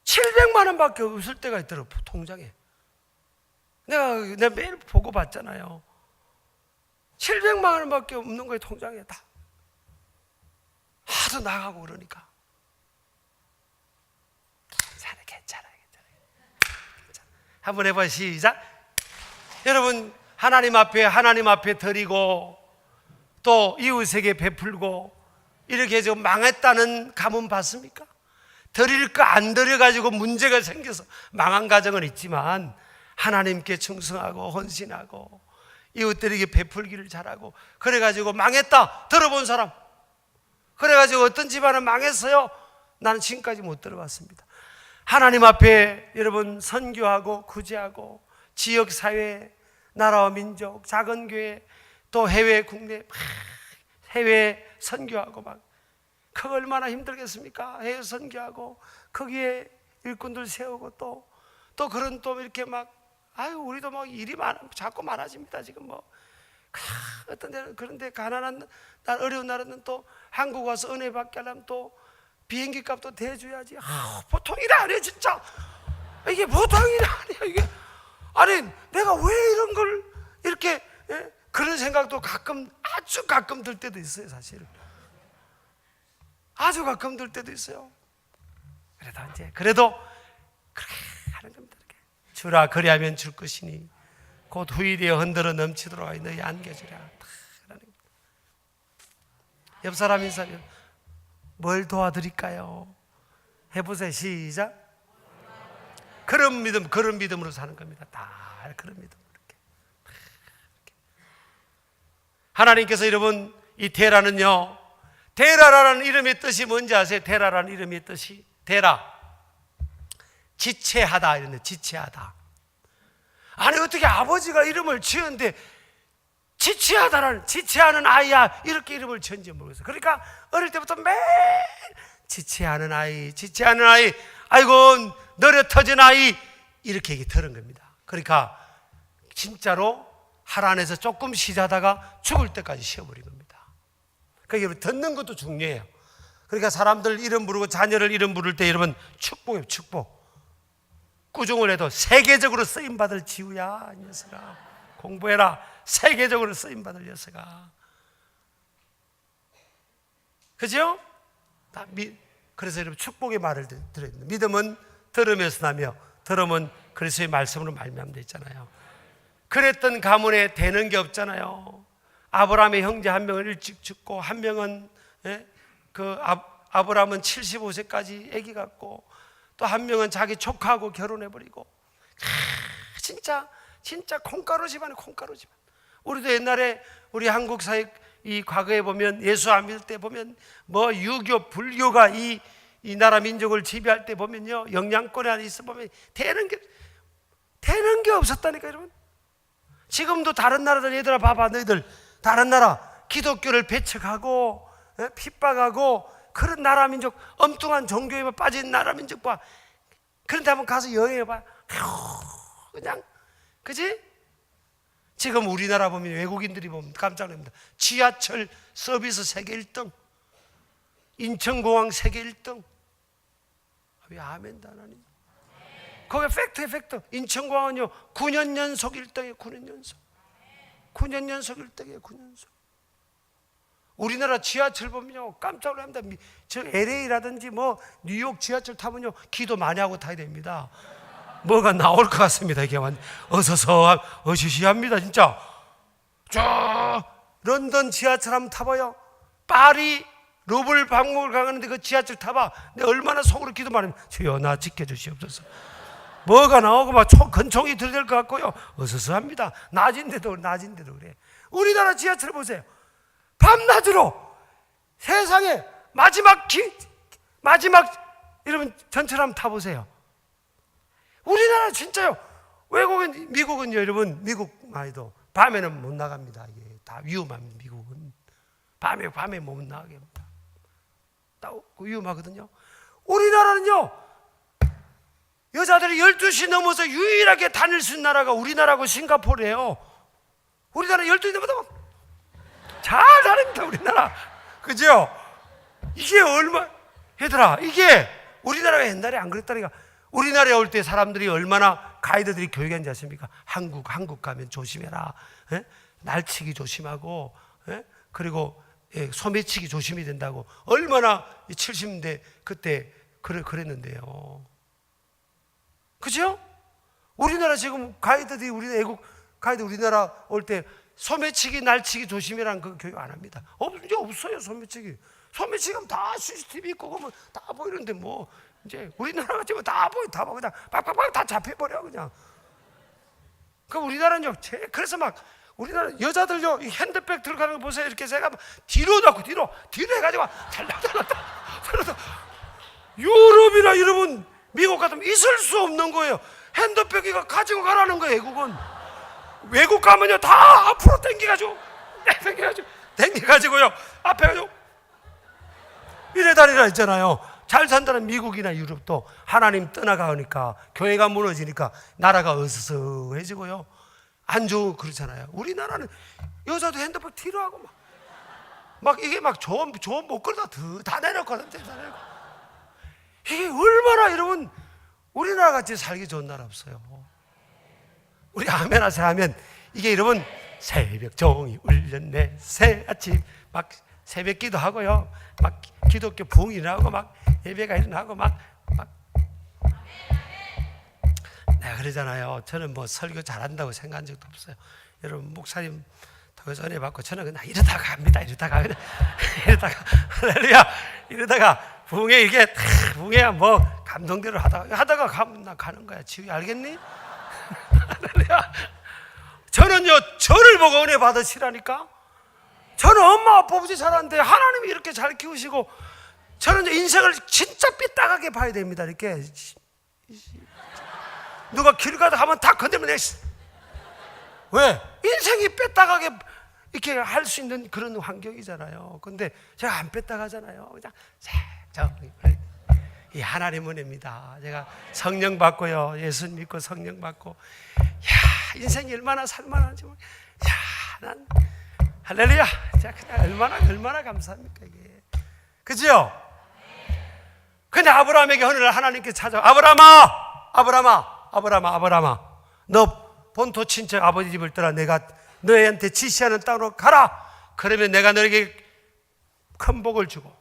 700만 원밖에 없을 때가 있더라고 통장에. 내가 매일 보고 봤잖아요. 700만 원밖에 없는 거예요 통장에 다. 하도 나가고 그러니까. 괜찮아. 한번 해봐 시작. 여러분 하나님 앞에 드리고 또 이웃에게 베풀고 이렇게 해서 망했다는 가문 받습니까? 드릴 거 안 드려가지고 문제가 생겨서 망한 가정은 있지만 하나님께 충성하고 헌신하고 이웃들에게 베풀기를 잘하고 그래가지고 망했다 들어본 사람, 그래가지고 어떤 집안은 망했어요? 나는 지금까지 못 들어봤습니다. 하나님 앞에 여러분 선교하고 구제하고 지역사회, 나라와 민족, 작은 교회 또 해외 국내 해외 선교하고 막 그거 얼마나 힘들겠습니까? 해외 선교하고 거기에 일꾼들 세우고 또 그런 또 이렇게 막 우리도 막 일이 자꾸 많아집니다 지금 뭐 어떤 데는. 그런데 가난한 날 어려운 날에는 또 한국 와서 은혜 받게 하려면 또 비행기 값도 대줘야지. 보통 일 아니에요 진짜. 이게 보통 일 아니에요 이게. 아니 내가 왜 이런 걸 이렇게 그런 생각도 아주 가끔 들 때도 있어요 사실은. 아주 가끔 들 때도 있어요. 그래도 그렇게 하는 겁니다. 이렇게. 주라 그리하면 줄 것이니 곧 후일이여 흔들어 넘치도록 하여 너희 안겨주랴. 옆 사람 인사하면 뭘 도와드릴까요? 해보세요 시작. 그런 믿음으로 사는 겁니다. 다 그런 믿음으로 이렇게. 하나님께서 여러분 이 테라는요, 테라라는 이름의 뜻이 뭔지 아세요? 테라라는 이름의 뜻이 지체하다 이런데 지체하다. 아니 어떻게 아버지가 이름을 지었는데 지체하는 아이야 이렇게 이름을 지은지 모르겠어요. 그러니까 어릴 때부터 매일 지체하는 아이 아이고 너려 터진 아이 이렇게 얘기 들은 겁니다. 그러니까 진짜로 할 안에서 조금 쉬자다가 죽을 때까지 쉬어버린 겁니다. 그러니까 여러분 듣는 것도 중요해요. 그러니까 사람들 이름 부르고 자녀를 이름 부를 때 여러분 축복이에요. 축복. 꾸중을 해도 세계적으로 쓰임받을 지우야 이 녀석아 공부해라. 세계적으로 쓰임받을 녀석아. 그죠? 그래서 여러분 축복의 말을 들어야 됩니다. 믿음은 들음에서 나며 들음은 그리스도의 말씀으로 말미암아 있잖아요. 그랬던 가문에 되는 게 없잖아요. 아브라함의 형제 한 명은 일찍 죽고 한 명은 아브라함은 75세까지 아기 갖고 또 한 명은 자기 조카하고 결혼해버리고 진짜 콩가루 집안에 콩가루 집안. 우리도 옛날에 우리 한국 사회 이 과거에 보면 예수 안 믿을 때 보면 뭐 유교 불교가 이 나라 민족을 지배할 때 보면요 영향권에 안에 있어 보면 되는 게 없었다니까 여러분. 지금도 다른 나라들 얘들아 봐봐 너희들 다른 나라 기독교를 배척하고 핍박하고 그런 나라 민족 엉뚱한 종교에 빠진 나라 민족 봐. 그런데 한번 가서 여행해봐. 그냥 그지? 지금 우리나라 보면 외국인들이 보면 깜짝 놀랍니다. 지하철 서비스 세계 1등 인천공항 세계 1등. 왜 아멘도 안 하니? 거기 팩트에 팩트. 인천공항은요 9년 연속 1등이에요. 9년 연속. 9년 연속 1등이에요. 9년 연속. 우리나라 지하철 보면요 깜짝 놀랍니다. 저 LA라든지 뭐 뉴욕 지하철 타면요 기도 많이 하고 타야 됩니다. 뭐가 나올 것 같습니다. 이게 어시시합니다 진짜. 쭉 런던 지하철 한번 타봐요. 파리 루블 박물관 가는데 그 지하철 타봐. 내가 얼마나 속으로 기도 많이 하면 주여 나 지켜주시옵소서. 뭐가 나오고 막 권총이 들이댈 것 같고요 어서서합니다. 낮인데도 그래. 우리나라 지하철 보세요. 밤낮으로 세상에 마지막 여러분 전철 한번 타보세요. 우리나라 진짜요. 외국은 미국은요 여러분 미국만 해도 밤에는 못 나갑니다. 이게 다 위험합니다. 미국은 밤에 못 나가게 합니다. 다 위험하거든요. 우리나라는요 여자들이 12시 넘어서 유일하게 다닐 수 있는 나라가 우리나라고 싱가포르예요. 우리나라 12시 넘어서 잘 다닙니다. 우리나라 그죠? 이게 얘들아 이게 우리나라가 옛날에 안 그랬다니까. 우리나라에 올 때 사람들이 얼마나 가이드들이 교육했는지 아십니까? 한국 가면 조심해라. 날치기 조심하고 그리고 소매치기 조심해야 된다고 얼마나 70년대 그때 그랬는데요. 그죠? 우리나라 지금 가이드들이 애국 가이드 우리나라 올 때 소매치기 날치기 조심해라는 그 교육 안 합니다. 이제 없어요. 소매치기 하면 다 CCTV 있고 그러면 다 보이는데 뭐 이제 우리나라 같으면 다 보고 그냥 빡빡빡 다 잡혀버려 그냥. 그 우리나라는요 그래서 막 우리나라 여자들요 이 핸드백 들어가는 거 보세요. 이렇게 제가 뒤로 넣고 뒤로 해가지고 달라달라 유럽이나 여러분 미국 같으면 있을 수 없는 거예요. 핸드백이가 가지고 가라는 거예요. 외국 가면요 다 앞으로 당겨가지고요 앞에 가지고 이래 다니라 했잖아요. 잘 산다는 미국이나 유럽도 하나님 떠나가니까 교회가 무너지니까 나라가 어스스해지고요 안 좋고 그렇잖아요. 우리나라는 여자도 핸드폰 뒤로 하고 막 이게 막 좋은 목걸이 다 내놓거든요. 이게 얼마나 여러분 우리나라 같이 살기 좋은 나라 없어요. 우리 아멘 하세요 하면 이게 여러분 새벽 종이 울렸네 새 아침 막 새벽 기도하고요 막 기독교 부흥이 일어나고 막 예배가 일어나고 막 내가 그러잖아요. 저는 뭐 설교 잘한다고 생각한 적도 없어요. 여러분 목사님 도에서 은혜 받고 저는 그냥 이러다가 갑니다. 이러다가 할렐루야 이러다가 부흥회 이게 부흥회야 뭐 감동대로 하다가 가는 거야. 지휘 알겠니? 할렐루야. 저는요 저를 보고 은혜 받으시라니까. 저는 엄마 아버지 잘하는데 하나님이 이렇게 잘 키우시고 저는 인생을 진짜 삐딱하게 봐야 됩니다. 이렇게 누가 길 가다 하면 다 건들면 왜? 인생이 삐딱하게 이렇게 할 수 있는 그런 환경이잖아요. 근데 제가 안 삐딱하잖아요. 그냥 이 하나님 은혜입니다. 제가 성령 받고요 예수 믿고 성령 받고 인생이 얼마나 살만한지 난 할렐루야. 자, 그냥 얼마나 감사합니까, 이게. 그죠? 근데 아브라함에게 어느 날 하나님께 아브라함아, 너 본토 친척 아버지 집을 떠나 내가 너희한테 지시하는 땅으로 가라. 그러면 내가 너에게 큰 복을 주고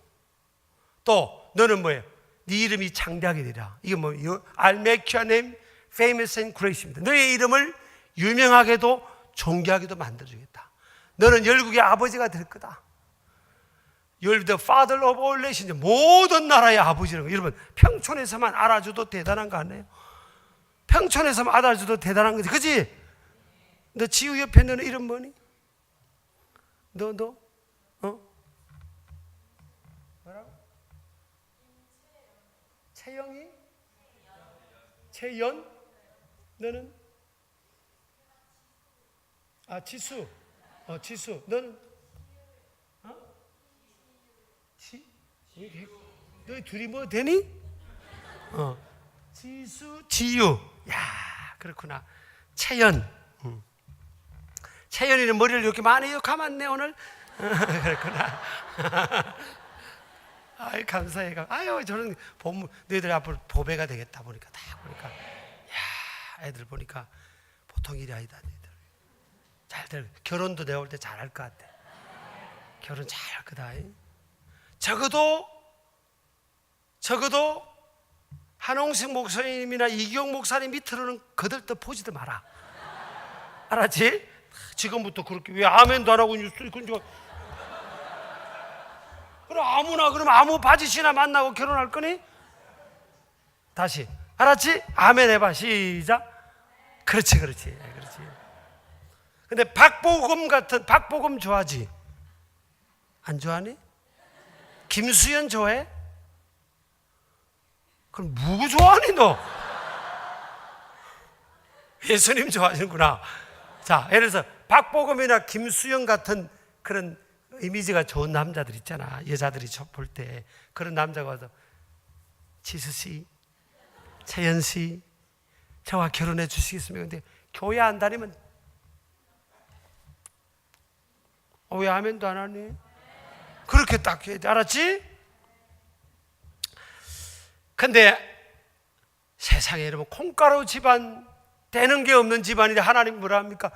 또 너는 뭐예요? 네 이름이 창대하게 되리라. 이게 뭐예요? I'll make your name famous and great입니다. 너의 이름을 유명하게도 존귀하게도 만들어주겠다. 너는 열국의 아버지가 될 거다. You're the father of all nations. 모든 나라의 아버지라고. 여러분 평촌에서만 알아줘도 대단한 거 아니에요? 평촌에서만 알아줘도 대단한 거지. 그치? 너 지우 옆에 너는 이름 뭐니? 너? 뭐라고? 채영이? 채연? 너는? 지수. 지수. 너는? 너희 둘이 뭐 되니? 지수, 지유. 야, 그렇구나. 채연. 채연이는 머리를 이렇게 많이 감았네 오늘. 그렇구나. 아이 감사해. 아유 저는 너희들 앞으로 보배가 되겠다 보니까 다 보니까 야 애들 보니까 보통 일이 아니다. 너희들 잘들 결혼도 내가 볼 때 잘할 것 같아. 결혼 잘할 거다. 적어도 한홍식 목사님이나 이기용 목사님 밑으로는 거들떠 보지도 마라. 알았지? 지금부터 그렇게 왜 아멘도 안 하고 뉴스 그럼 그럼 아무 바지씨나 만나고 결혼할 거니? 다시 알았지? 아멘 해봐. 시작. 그렇지. 근데 박보검 좋아하지? 안 좋아하니? 김수현 좋아해? 그럼 누구 좋아하니 너? 예수님 좋아하시는구나. 자, 예를 들어서 박보검이나 김수현 같은 그런 이미지가 좋은 남자들 있잖아. 여자들이 볼 때 그런 남자가 와서 지수씨, 채연씨 저와 결혼해 주시겠습니까? 근데 교회 안 다니면 왜 아멘도 안 하니? 그렇게 딱 해야 돼. 알았지? 근데 세상에 여러분 콩가루 집안 되는 게 없는 집안인데 하나님 뭐라 합니까?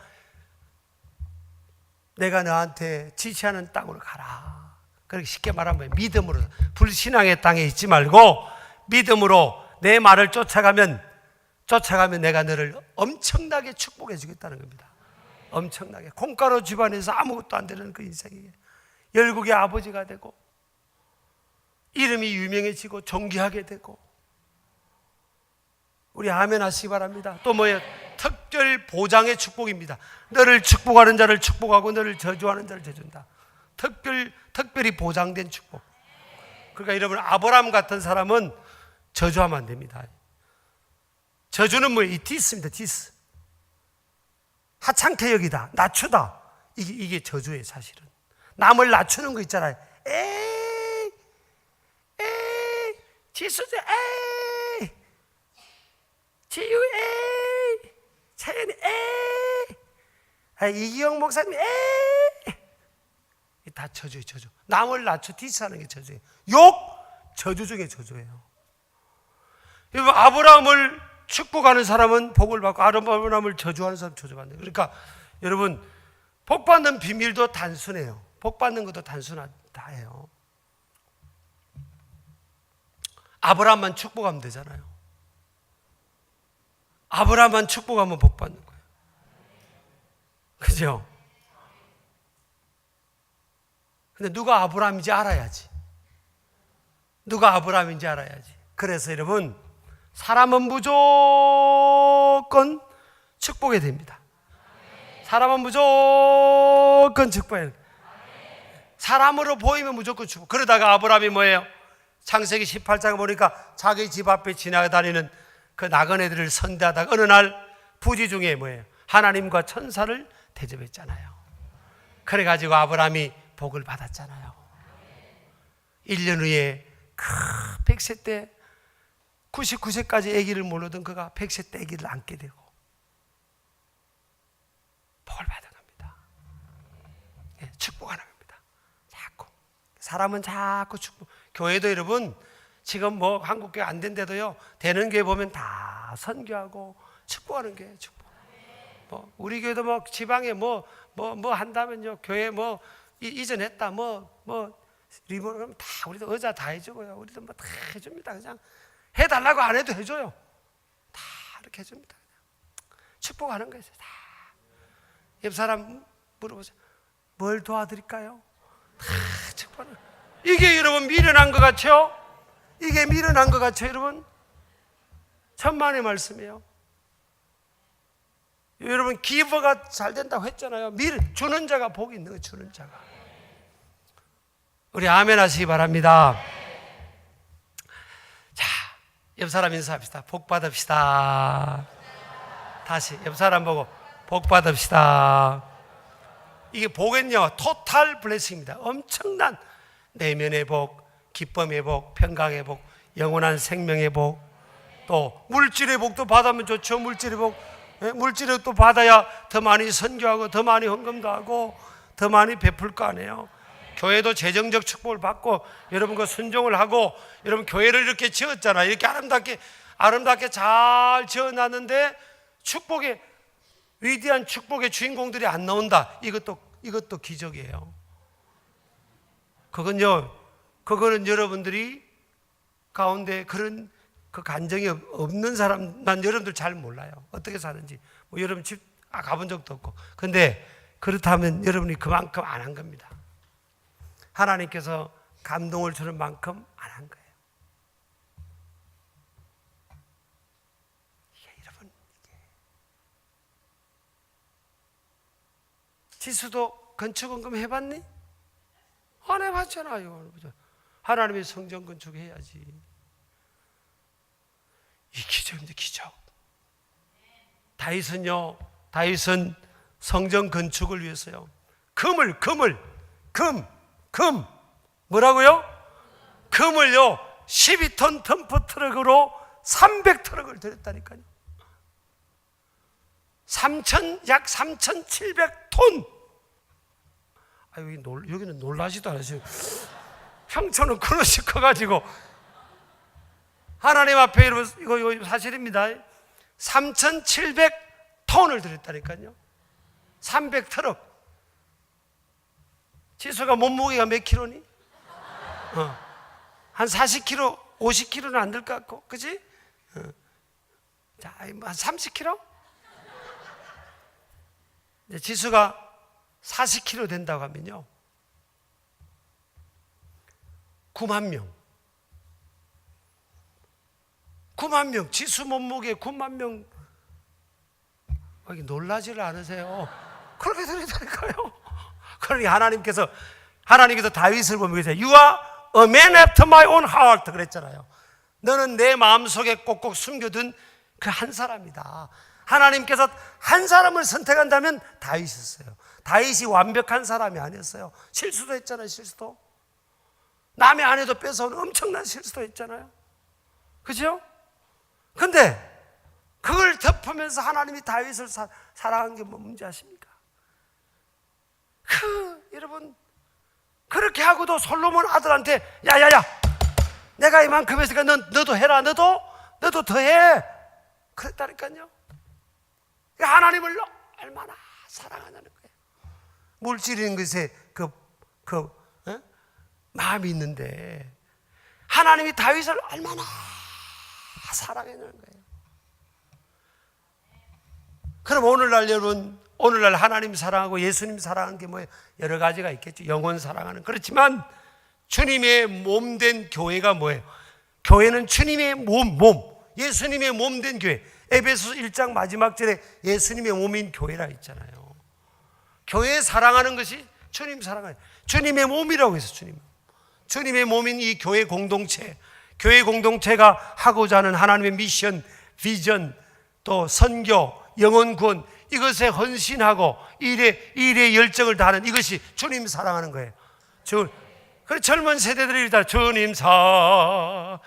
내가 너한테 지시하는 땅으로 가라. 그렇게 쉽게 말하면 믿음으로, 불신앙의 땅에 있지 말고 믿음으로 내 말을 쫓아가면 내가 너를 엄청나게 축복해 주겠다는 겁니다. 엄청나게. 콩가루 집안에서 아무것도 안 되는 그 인생이 열국의 아버지가 되고 이름이 유명해지고 존귀하게 되고. 우리 아멘 하시기 바랍니다. 또 뭐예요? 특별 보장의 축복입니다. 너를 축복하는 자를 축복하고 너를 저주하는 자를 저준다. 특별히 보장된 축복. 그러니까 여러분 아브라함 같은 사람은 저주하면 안 됩니다. 저주는 뭐예요? 이 디스입니다. 디스. 하찮게 여기다, 낮추다. 이게 저주예요. 사실은 남을 낮추는 거 있잖아요. 에이 지수지 에이 지유 에이 차연이 에이 이기영 목사님 에이 다 저주예요. 저주. 남을 낮춰 디스하는 게 저주예요. 욕 저주 중에 저주예요. 여러분 아브라함을 축복하는 사람은 복을 받고 아브라함을 저주하는 사람은 저주받는 거예요. 그러니까 여러분 복 받는 비밀도 단순해요. 복 받는 것도 단순하다예요. 아브라함만 축복하면 되잖아요. 아브라함만 축복하면 복 받는 거예요. 그죠? 근데 누가 아브라함인지 알아야지. 그래서 여러분 사람은 무조건 축복해야 됩니다. 사람은 무조건 축복해야 됩니다. 사람으로 보이면 무조건 축복. 그러다가 아브라함이 뭐예요? 창세기 18장에 보니까 자기 집 앞에 지나다니는 그 나그네들을 선대하다가 어느 날 부지 중에 뭐예요? 하나님과 천사를 대접했잖아요. 그래가지고 아브라함이 복을 받았잖아요. 1년 후에 100세 때 99세까지 아기를 모르던 그가 100세 때 아기를 안게 되고 복을 받은 겁니다. 축복하는 겁니다. 자꾸 사람은 자꾸 축복. 교회도 여러분 지금 뭐 한국교회 안 된데도요 되는 교회 보면 다 선교하고 축복하는 게 축복. 뭐 우리 교회도 뭐 지방에 뭐 한다면요 교회 뭐 이전했다 뭐 리모델 다 우리도 의자 다 해주고요. 우리도 뭐 다 해줍니다. 그냥 해달라고 안 해도 해줘요. 다 이렇게 해줍니다. 그냥. 축복하는 거예요. 다. 옆 사람 물어보세요. 뭘 도와드릴까요? 다 축복하는. 이게 여러분 미련한 것 같죠? 이게 미련한 것 같죠, 여러분? 천만의 말씀이에요. 여러분 기버가 잘 된다고 했잖아요. 주는 자가 복이 있는 거예요. 주는 자가. 우리 아멘 하시기 바랍니다. 자, 옆 사람 인사합시다. 복 받읍시다. 다시 옆 사람 보고 복 받읍시다. 이게 복은요 토탈 블레싱입니다. 엄청난 내면의 복, 기쁨의 복, 평강의 복, 영원한 생명의 복, 또 물질의 복도 받으면 좋죠. 물질의 복, 물질을 또 받아야 더 많이 선교하고 더 많이 헌금도 하고 더 많이 베풀 거 아니에요. 교회도 재정적 축복을 받고 여러분과 순종을 하고 여러분 교회를 이렇게 지었잖아요. 이렇게 아름답게 잘 지어놨는데 축복의 위대한 축복의 주인공들이 안 나온다. 이것도 기적이에요. 그거는 여러분들이 가운데 그런 그 간정이 없는 사람, 난 여러분들 잘 몰라요. 어떻게 사는지. 뭐 여러분 집 가본 적도 없고. 근데 그렇다면 여러분이 그만큼 안 한 겁니다. 하나님께서 감동을 주는 만큼 안 한 거예요. 여러분, 지수도 건축원금 해봤니? 안 해봤잖아요. 하나님의 성전 건축해야지. 이 기적입니다. 기적. 다윗은 성전 건축을 위해서요, 금 뭐라고요? 금을요 12톤 덤프 트럭으로 300트럭을 들였다니까요. 약 3,700톤. 여기는 놀라지도 않으세요. 형처는 그릇이 커가지고 하나님 앞에 이거 사실입니다. 3,700톤을 들였다니까요. 300트럭. 지수가 몸무게가 몇 킬로니? 한 40kg, 50kg는 안 될 것 같고, 그치? 자, 한 30kg? 지수가 40kg 된다고 하면요, 9만 명, 지수 몸무게 9만 명. 놀라지를 않으세요? 그렇게 들리다니까요. 그러니 하나님께서 다윗을 보면 그러세요. You are a man after my own heart 그랬잖아요. 너는 내 마음속에 꼭꼭 숨겨둔 그 한 사람이다. 하나님께서 한 사람을 선택한다면 다윗이었어요. 다윗이 완벽한 사람이 아니었어요. 실수도 했잖아요. 실수도. 남의 아내도 뺏어온 엄청난 실수도 했잖아요. 그죠? 근데 그걸 덮으면서 하나님이 다윗을 사랑한 게 뭐 문제 아십니까? 여러분, 그렇게 하고도 솔로몬 아들한테 야야야, 내가 이만큼 했으니까 너도 해라. 너도 더 해. 그랬다니까요. 하나님을 얼마나 사랑하냐는 거예요. 물질인 것에 마음이 있는데 하나님이 다윗을 얼마나 사랑했냐는 거예요. 그럼 오늘날 하나님 사랑하고 예수님 사랑하는 게 뭐예요? 여러 가지가 있겠죠. 영혼 사랑하는. 그렇지만 주님의 몸된 교회가 뭐예요? 교회는 주님의 몸, 예수님의 몸된 교회. 에베소서 1장 마지막 절에 예수님의 몸인 교회라 있잖아요. 교회 사랑하는 것이 주님 사랑하는, 주님의 몸이라고 해서 주님의 몸인 이 교회 공동체가 하고자 하는 하나님의 미션, 비전, 또 선교, 영혼 구원, 이것에 헌신하고 일에 열정을 다하는 이것이 주님 사랑하는 거예요. 그래서 젊은 세대들이 다 주님 사랑해요,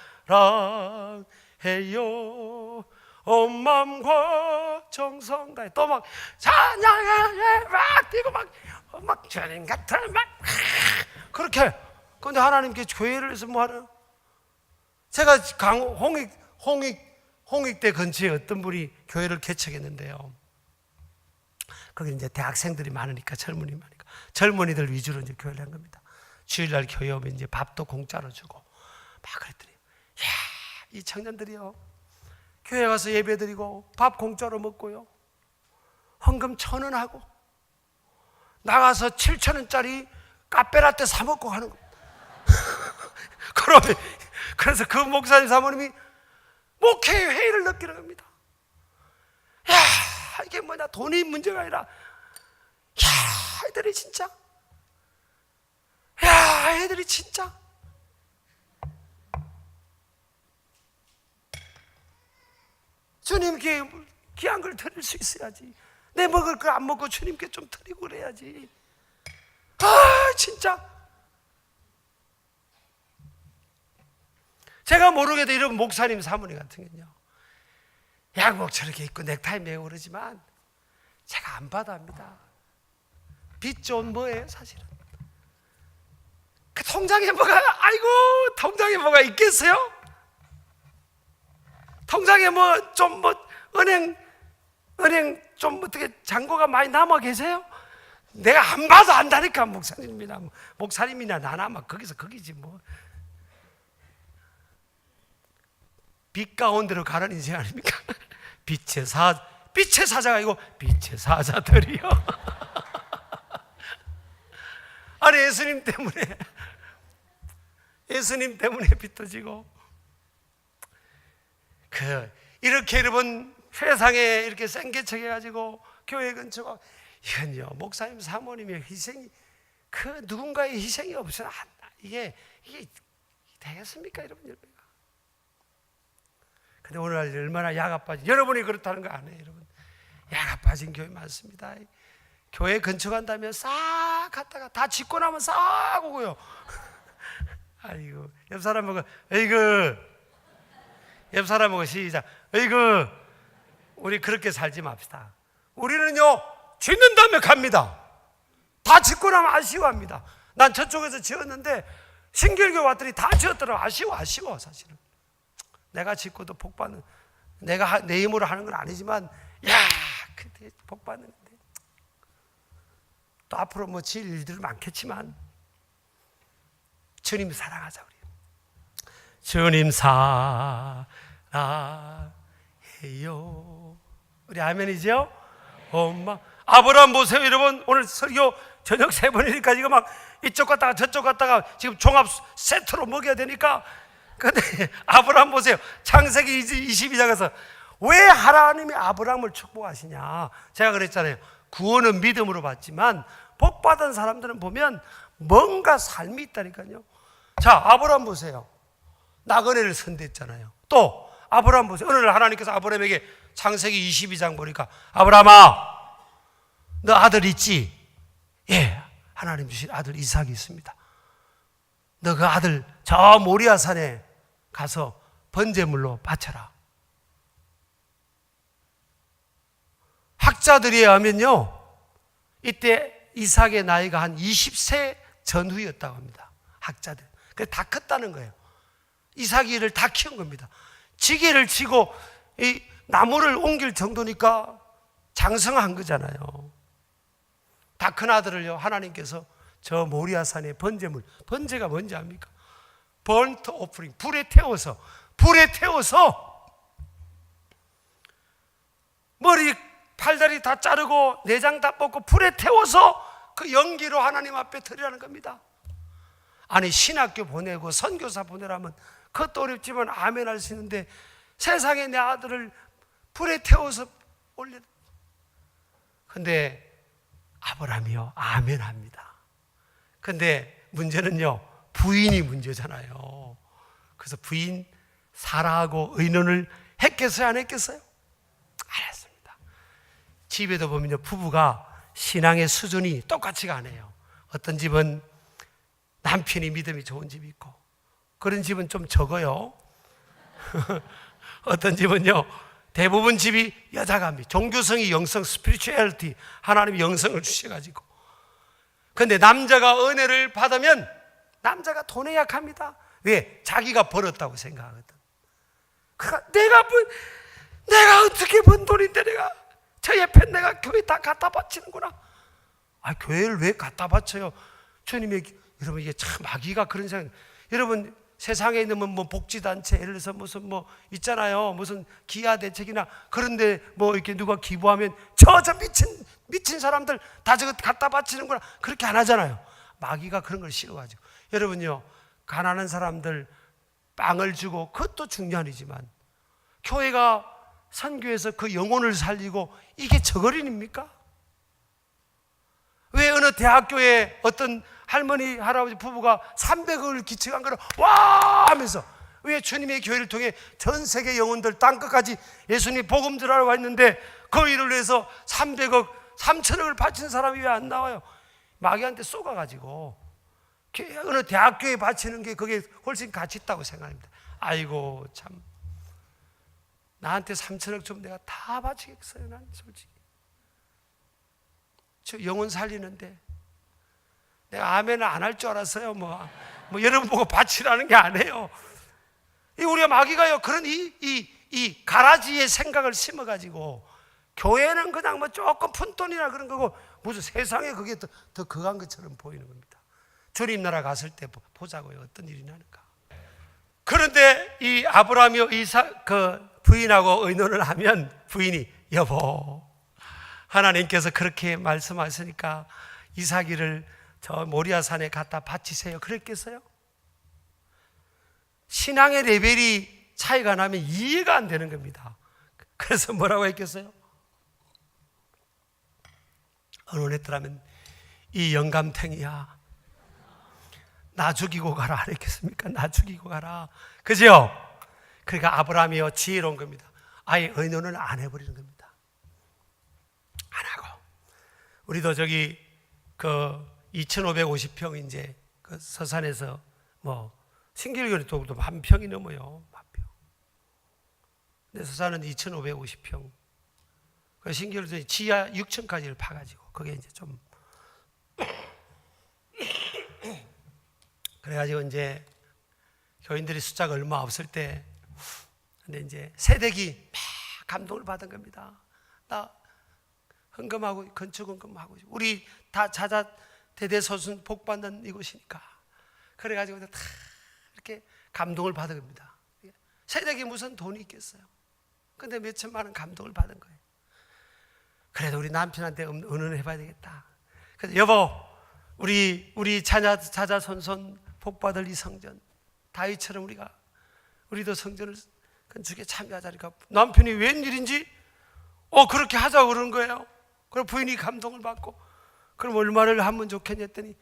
온 마음과 정성 다해. 또 막 찬양해 막 뛰고 막 주님 같은 막 그렇게. 그런데 하나님께 교회를 해서 뭐 하나? 제가 홍익대 근처에 어떤 분이 교회를 개척했는데요. 거기 이제 대학생들이 많으니까, 젊은이들 위주로 이제 교회를 한 겁니다. 주일날 교회 오면 이제 밥도 공짜로 주고 막 그랬더니, 이 청년들이요, 교회 가서 예배 드리고 밥 공짜로 먹고요, 헌금 1,000원 하고 나가서 7,000원짜리 카페라떼 사 먹고 하는 거예요. 그래서 그 목사님 사모님이 목회 회의를 느끼는 겁니다. 이게 뭐냐, 돈이 문제가 아니라, 애들이 진짜 주님께 귀한 걸 드릴 수 있어야지. 내 먹을 걸 안 먹고 주님께 좀 드리고 그래야지. 진짜 제가 모르게도 이런 목사님 사모님 같은 경우는요, 양복 저렇게 입고 넥타이 매고 그러지만 제가 안 받아합니다. 빚 좋은 뭐예요 사실은. 통장에 뭐가 있겠어요? 통장에 은행 좀 어떻게 잔고가 많이 남아 계세요? 내가 안 봐도 안다니까. 목사님이나 나나 막 거기서 거기지 뭐. 빛 가운데로 가는 인생 아닙니까? 빛의 사자가 아니고 빛의 사자들이요. 아니 예수님 때문에 빛도 이렇게 여러분 세상에 이렇게 생개척 해가지고 교회 근처가 이건요 목사님 사모님의 희생이 누군가의 희생이 없으면 이게 되겠습니까 여러분? 근데 오늘날 얼마나 야가 빠진 여러분이 그렇다는 거 아니에요 여러분? 야가 빠진 교회 많습니다. 교회 근처 간다면 싹 갔다가 다 짓고 나면 싹 오고요. 아이고 옆 사람하고 옆 사람하고 시작. 우리 그렇게 살지 맙시다. 우리는요 짓는 다음에 갑니다. 다 짓고 나면 아쉬워합니다. 난 저쪽에서 지었는데 신길교 왔더니 다 지었더라고. 아쉬워 사실은. 내가 짓고도 복받는, 내가 내 힘으로 하는 건 아니지만 그때 복받는데 또 앞으로 뭐 지을 일들 많겠지만 주님 사랑하자. 우리 주님 사랑해요. 우리 아멘이죠? 엄마 아브라함 보세요 여러분. 오늘 설교 저녁 3번이니까 이거 막 이쪽 갔다가 저쪽 갔다가 지금 종합 세트로 먹여야 되니까. 근데 아브라함 보세요. 창세기 22장에서 왜 하나님이 아브라함을 축복하시냐. 제가 그랬잖아요. 구원은 믿음으로 받지만 복받은 사람들은 보면 뭔가 삶이 있다니까요. 자, 아브라함 보세요. 나그네를 선대했잖아요. 또 아브라함 보세요. 어느 날 하나님께서 아브라함에게 창세기 22장 보니까 아브라함아 너 아들 있지? 예, 하나님 주신 아들 이삭이 있습니다. 너 그 아들 저 모리아 산에 가서 번제물로 바쳐라. 학자들에 의하면요 이때 이삭의 나이가 한 20세 전후였다고 합니다. 학자들. 그래서 다 컸다는 거예요. 이삭이를 다 키운 겁니다. 지게를 치고 이 나무를 옮길 정도니까 장성한 거잖아요. 다 큰 아들을요 하나님께서 저 모리아산의 번제물, 번제가 뭔지 압니까? 번트 오프링, 불에 태워서 머리 팔다리 다 자르고 내장 다 뽑고 불에 태워서 그 연기로 하나님 앞에 드리라는 겁니다. 아니 신학교 보내고 선교사 보내라면 그것도 어렵지만 아멘 할 수 있는데 세상에 내 아들을 불에 태워서 올려. 근데 아브라함이요 아멘 합니다. 근데 문제는요 부인이 문제잖아요. 그래서 부인 사라하고 의논을 했겠어요 안 했겠어요? 안 했습니다. 집에도 보면요 부부가 신앙의 수준이 똑같이가 않아요. 어떤 집은 남편이 믿음이 좋은 집이 있고 그런 집은 좀 적어요. 어떤 집은요 대부분 집이 여자가 종교성이 영성, 스피리추얼리티, 하나님이 영성을 주셔가지고. 근데 남자가 은혜를 받으면 남자가 돈에 약합니다. 왜? 자기가 벌었다고 생각하거든. 그러니까 내가 어떻게 번 돈인데 저 옆에 내가 교회 다 갖다 바치는구나. 교회를 왜 갖다 바쳐요? 주님의, 여러분 이게 참 마귀가 그런 생각. 여러분 세상에 있는 뭐 복지단체, 예를 들어서 무슨 뭐 있잖아요. 무슨 기아 대책이나 그런데 뭐 이렇게 누가 기부하면 저 미친 사람들 다 저거 갖다 바치는구나. 그렇게 안 하잖아요. 마귀가 그런 걸 싫어가지고. 여러분요, 가난한 사람들 빵을 주고 그것도 중요하지만 교회가 선교해서 그 영혼을 살리고 이게 저거린입니까? 왜 어느 대학교에 어떤 할머니, 할아버지 부부가 300억을 기증한 거를 와 하면서 왜 주님의 교회를 통해 전 세계 영혼들 땅끝까지 예수님 복음 전하러 왔는데 그 일을 위해서 300억, 3천억을 바친 사람이 왜 안 나와요? 마귀한테 쏘가가지고 어느 대학교에 바치는 게 그게 훨씬 가치 있다고 생각합니다. 아이고 참 나한테 3천억 좀 내가 다 바치겠어요. 난 솔직히 저 영혼 살리는데 내가 아멘을 안 할 줄 알았어요. 뭐 뭐 여러분 보고 밭이라는 게 아니에요. 우리가 마귀가요 그런 이 가라지의 생각을 심어가지고 교회는 그냥 뭐 조금 푼돈이나 그런 거고 무슨 세상에 그게 더 거한 것처럼 보이는 겁니다. 주님 나라 갔을 때 보자고요. 어떤 일이 나는가. 그런데 이 아브라함이 부인하고 의논을 하면 부인이 여보 하나님께서 그렇게 말씀하시니까 이삭이를 저 모리아산에 갖다 바치세요. 그랬겠어요? 신앙의 레벨이 차이가 나면 이해가 안 되는 겁니다. 그래서 뭐라고 했겠어요? 언론했더라면 이 영감탱이야 나 죽이고 가라 그랬겠습니까? 나 죽이고 가라. 그죠? 그러니까 아브라함이요 지혜로운 겁니다. 아예 의논을 안 해버리는 겁니다. 안 하고 우리도 저기 2550평 이제 그 서산에서 뭐 신길교리 도구도 1000평이 넘어요. 1000평. 근데 서산은 2550평. 그 신길교리 지하 6000까지를 파가지고 그게 이제 좀 그래가지고 이제 교인들이 숫자가 얼마 없을 때 근데 이제 세대기 막 감동을 받은 겁니다. 나 헌금하고 건축 헌금하고 우리 다 자자 대대손손 복 받는 이곳이니까 그래가지고 다 이렇게 감동을 받은 겁니다. 세대기 무슨 돈이 있겠어요? 근데 몇 천만 원 감동을 받은 거예요. 그래도 우리 남편한테 의논해봐야 되겠다. 그래서 여보 우리 자자손손 복 받을 이 성전 다윗처럼 우리도 성전을 건축에 참여하자니까 남편이 웬일인지 그렇게 하자고 그러는 거예요. 그럼 부인이 감동을 받고 그럼 얼마를 하면 좋겠냐 했더니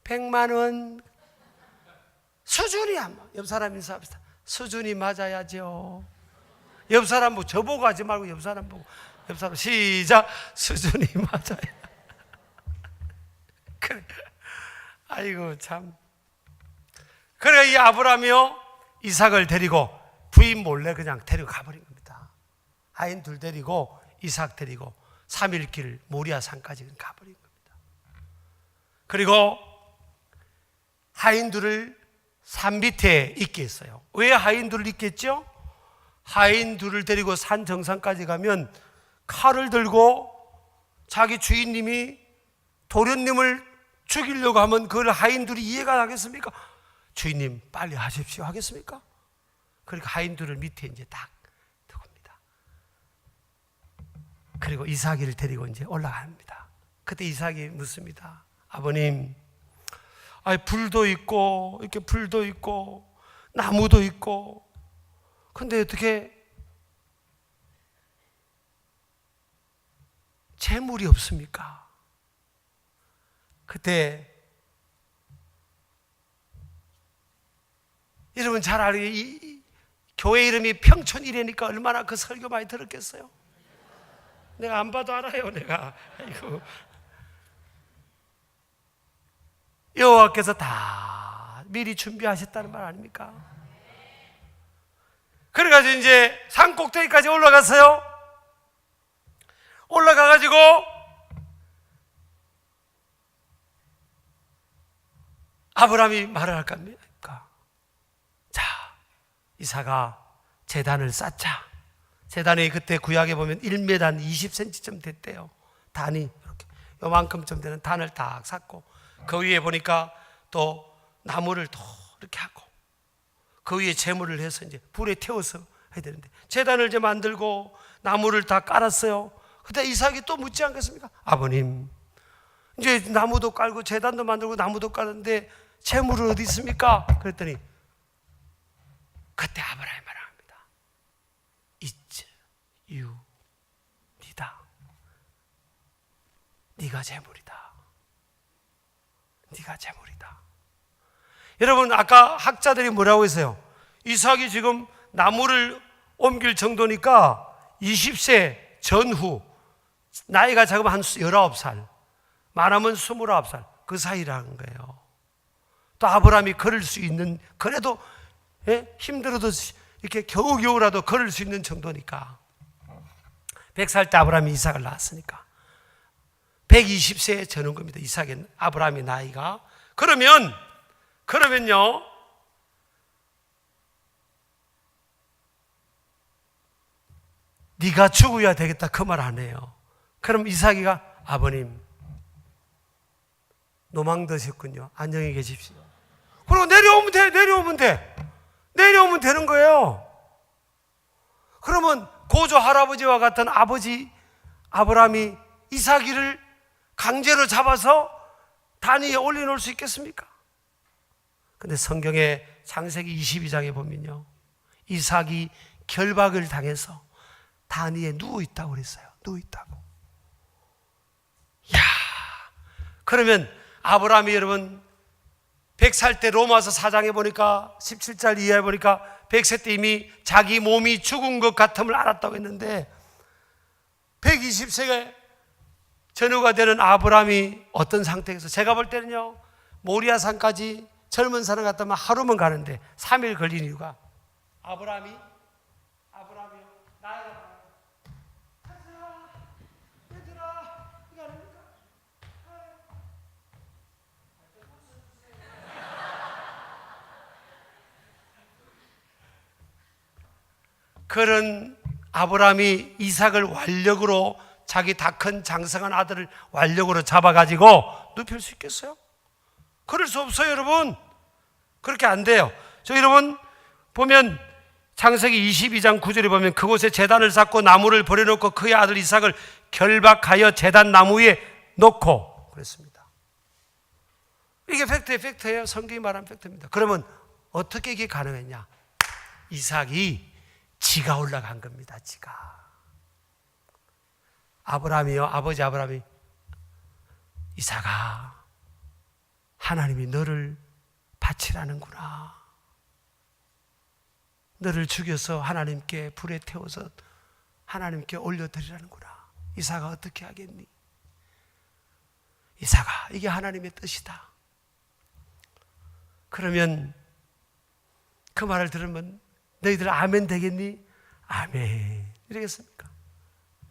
100만 원 수준이 옆 사람 인사합시다. 수준이 맞아야죠. 옆 사람 보고 저보고 하지 말고 옆 사람 보고 옆 사람 시작 수준이 맞아야. 그래. 아이고 참. 그래 이 아브라함이요 이삭을 데리고 부인 몰래 그냥 데리고 가버린 겁니다. 하인 둘 데리고 이삭 데리고 3일 길 모리아산까지 가버린 겁니다. 그리고 하인 둘을 산 밑에 있게 했어요. 왜 하인 둘을 있겠죠? 하인 둘을 데리고 산 정상까지 가면 칼을 들고 자기 주인님이 도련님을 죽이려고 하면 그걸 하인 둘이 이해가 하겠습니까? 주인님 빨리 하십시오 하겠습니까? 그러니까 하인 둘을 밑에 이제 딱 두고입니다. 그리고 이삭이를 데리고 이제 올라갑니다. 그때 이삭이 묻습니다. 아버님, 불도 있고 이렇게 불도 있고 나무도 있고 근데 어떻게 재물이 없습니까? 그때 여러분 잘 알아요. 이 교회 이름이 평촌이라니까 얼마나 그 설교 많이 들었겠어요? 내가 안 봐도 알아요. 내가 여호와께서 다 미리 준비하셨다는 말 아닙니까? 그래가지고 이제 산 꼭대기까지 올라갔어요. 올라가가지고 아브라함이 말을 할까 합니까? 자, 이삭아 제단을 쌓자. 제단이 그때 구약에 보면 1m 20cm쯤 됐대요. 단이 이렇게 요만큼쯤 되는 단을 딱 쌓고 그 위에 보니까 또 나무를 또 이렇게 하고 그 위에 제물을 해서 이제 불에 태워서 해야 되는데 제단을 이제 만들고 나무를 다 깔았어요. 그때 이삭이 또 묻지 않겠습니까? 아버님, 이제 나무도 깔고 제단도 만들고 나무도 깔았는데 제물은 어디 있습니까? 그랬더니 그때 아브라함이 말합니다. It's you, 니다. 네가 제물이다. 네가 제물이다. 여러분 아까 학자들이 뭐라고 했어요? 이삭이 지금 나무를 옮길 정도니까 20세 전후 나이가 작으면 한 19살 많으면 29살 그 사이라는 거예요. 또 아브라함이 걸을 수 있는 그래도 힘들어도 이렇게 겨우겨우라도 걸을 수 있는 정도니까 100살 때 아브라함이 이삭을 낳았으니까 120세에 저는 겁니다. 이삭의 아브라함의 나이가. 그러면 그러면요, 네가 죽어야 되겠다 그 말 안 해요. 그럼 이삭이가 아버님 노망 드셨군요. 안녕히 계십시오. 그리고 내려오면 되는 거예요. 그러면 고조 할아버지와 같은 아버지 아브라함이 이삭이를 강제로 잡아서 단 위에 올려놓을 수 있겠습니까? 근데 성경의 창세기 22장에 보면요, 이삭이 결박을 당해서 단 위에 누워있다고 그랬어요. 누워있다고. 이야, 그러면 아브라함이 여러분 100살 때 로마서 4장에 보니까 17절 이하에 보니까 100세 때 이미 자기 몸이 죽은 것 같음을 알았다고 했는데 120세가 전후가 되는 아브라함이 어떤 상태에서, 제가 볼 때는요, 모리아산까지 젊은 사람 같다면 하루만 가는데 3일 걸린 이유가 아브라함이 나이가 얘들아 이거 아닙니까? 그런 아브라함이 이삭을 완력으로, 자기 다 큰 장성한 아들을 완력으로 잡아가지고 눕힐 수 있겠어요? 그럴 수 없어요, 여러분. 그렇게 안 돼요. 저 여러분 보면 창세기 22장 9절에 보면 그곳에 제단을 쌓고 나무를 버려놓고 그의 아들 이삭을 결박하여 제단 나무 위에 놓고 그랬습니다. 이게 팩트예요. 성경이 말한 팩트입니다. 그러면 어떻게 이게 가능했냐? 이삭이 지가 올라간 겁니다. 지가. 아브라함이요, 아버지 아브라함이 이삭아, 하나님이 너를 바치라는구나. 너를 죽여서 하나님께 불에 태워서 하나님께 올려드리라는구나. 이삭아 어떻게 하겠니? 이삭아, 이게 하나님의 뜻이다. 그러면 그 말을 들으면 너희들 아멘 되겠니? 아멘 이러겠습니까?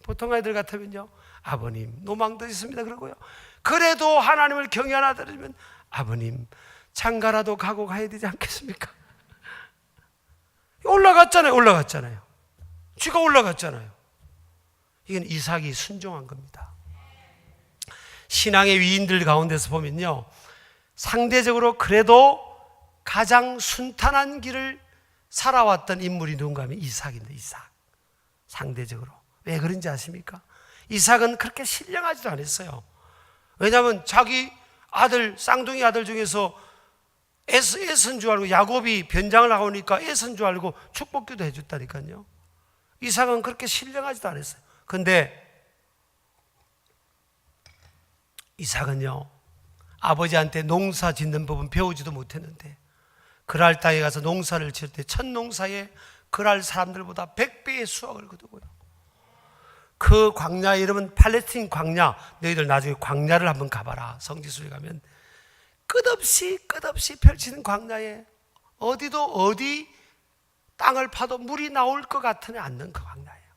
보통 아이들 같으면요, 아버님 노망도 있습니다 그러고요, 그래도 하나님을 경외하는 아들이면 아버님 장가라도 가고 가야 되지 않겠습니까? 올라갔잖아요. 쥐가 올라갔잖아요. 이건 이삭이 순종한 겁니다. 신앙의 위인들 가운데서 보면요, 상대적으로 그래도 가장 순탄한 길을 살아왔던 인물이 누군가 하면 이삭인데, 이삭. 상대적으로. 왜 그런지 아십니까? 이삭은 그렇게 신령하지도 않았어요. 왜냐하면 자기 아들, 쌍둥이 아들 중에서 애쓴 줄 알고, 야곱이 변장을 나오니까 애쓴 줄 알고 축복기도 해줬다니까요. 이삭은 그렇게 신령하지도 않았어요. 근데 이삭은요, 아버지한테 농사 짓는 법은 배우지도 못했는데 그랄 땅에 가서 농사를 지을 때 첫 농사에 그랄 사람들보다 100배의 수확을 거두고요, 그 광야 이름은 팔레스틴 광야. 너희들 나중에 광야를 한번 가봐라. 성지순례 가면 끝없이 펼치는 광야에 어디 땅을 파도 물이 나올 것 같으니 않는 그 광야예요.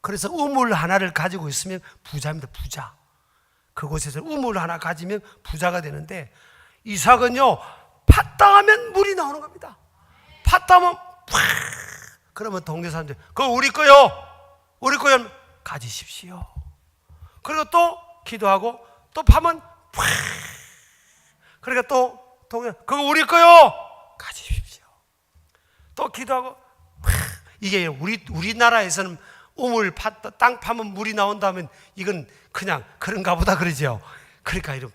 그래서 우물 하나를 가지고 있으면 부자입니다. 부자. 그곳에서 우물 하나 가지면 부자가 되는데, 이삭은요 팠다 하면 물이 나오는 겁니다. 팠다 하면 팍, 그러면 동네 사람들 그거 우리 거요 가지십시오. 그리고 또 기도하고 또 파면 팍, 그러니까 또 동네 그거 우리 거요 가지십시오. 또 기도하고 팍. 이게 우리나라에서는 우물 팠다 땅 파면 물이 나온다면 이건 그냥 그런가 보다 그러죠. 그러니까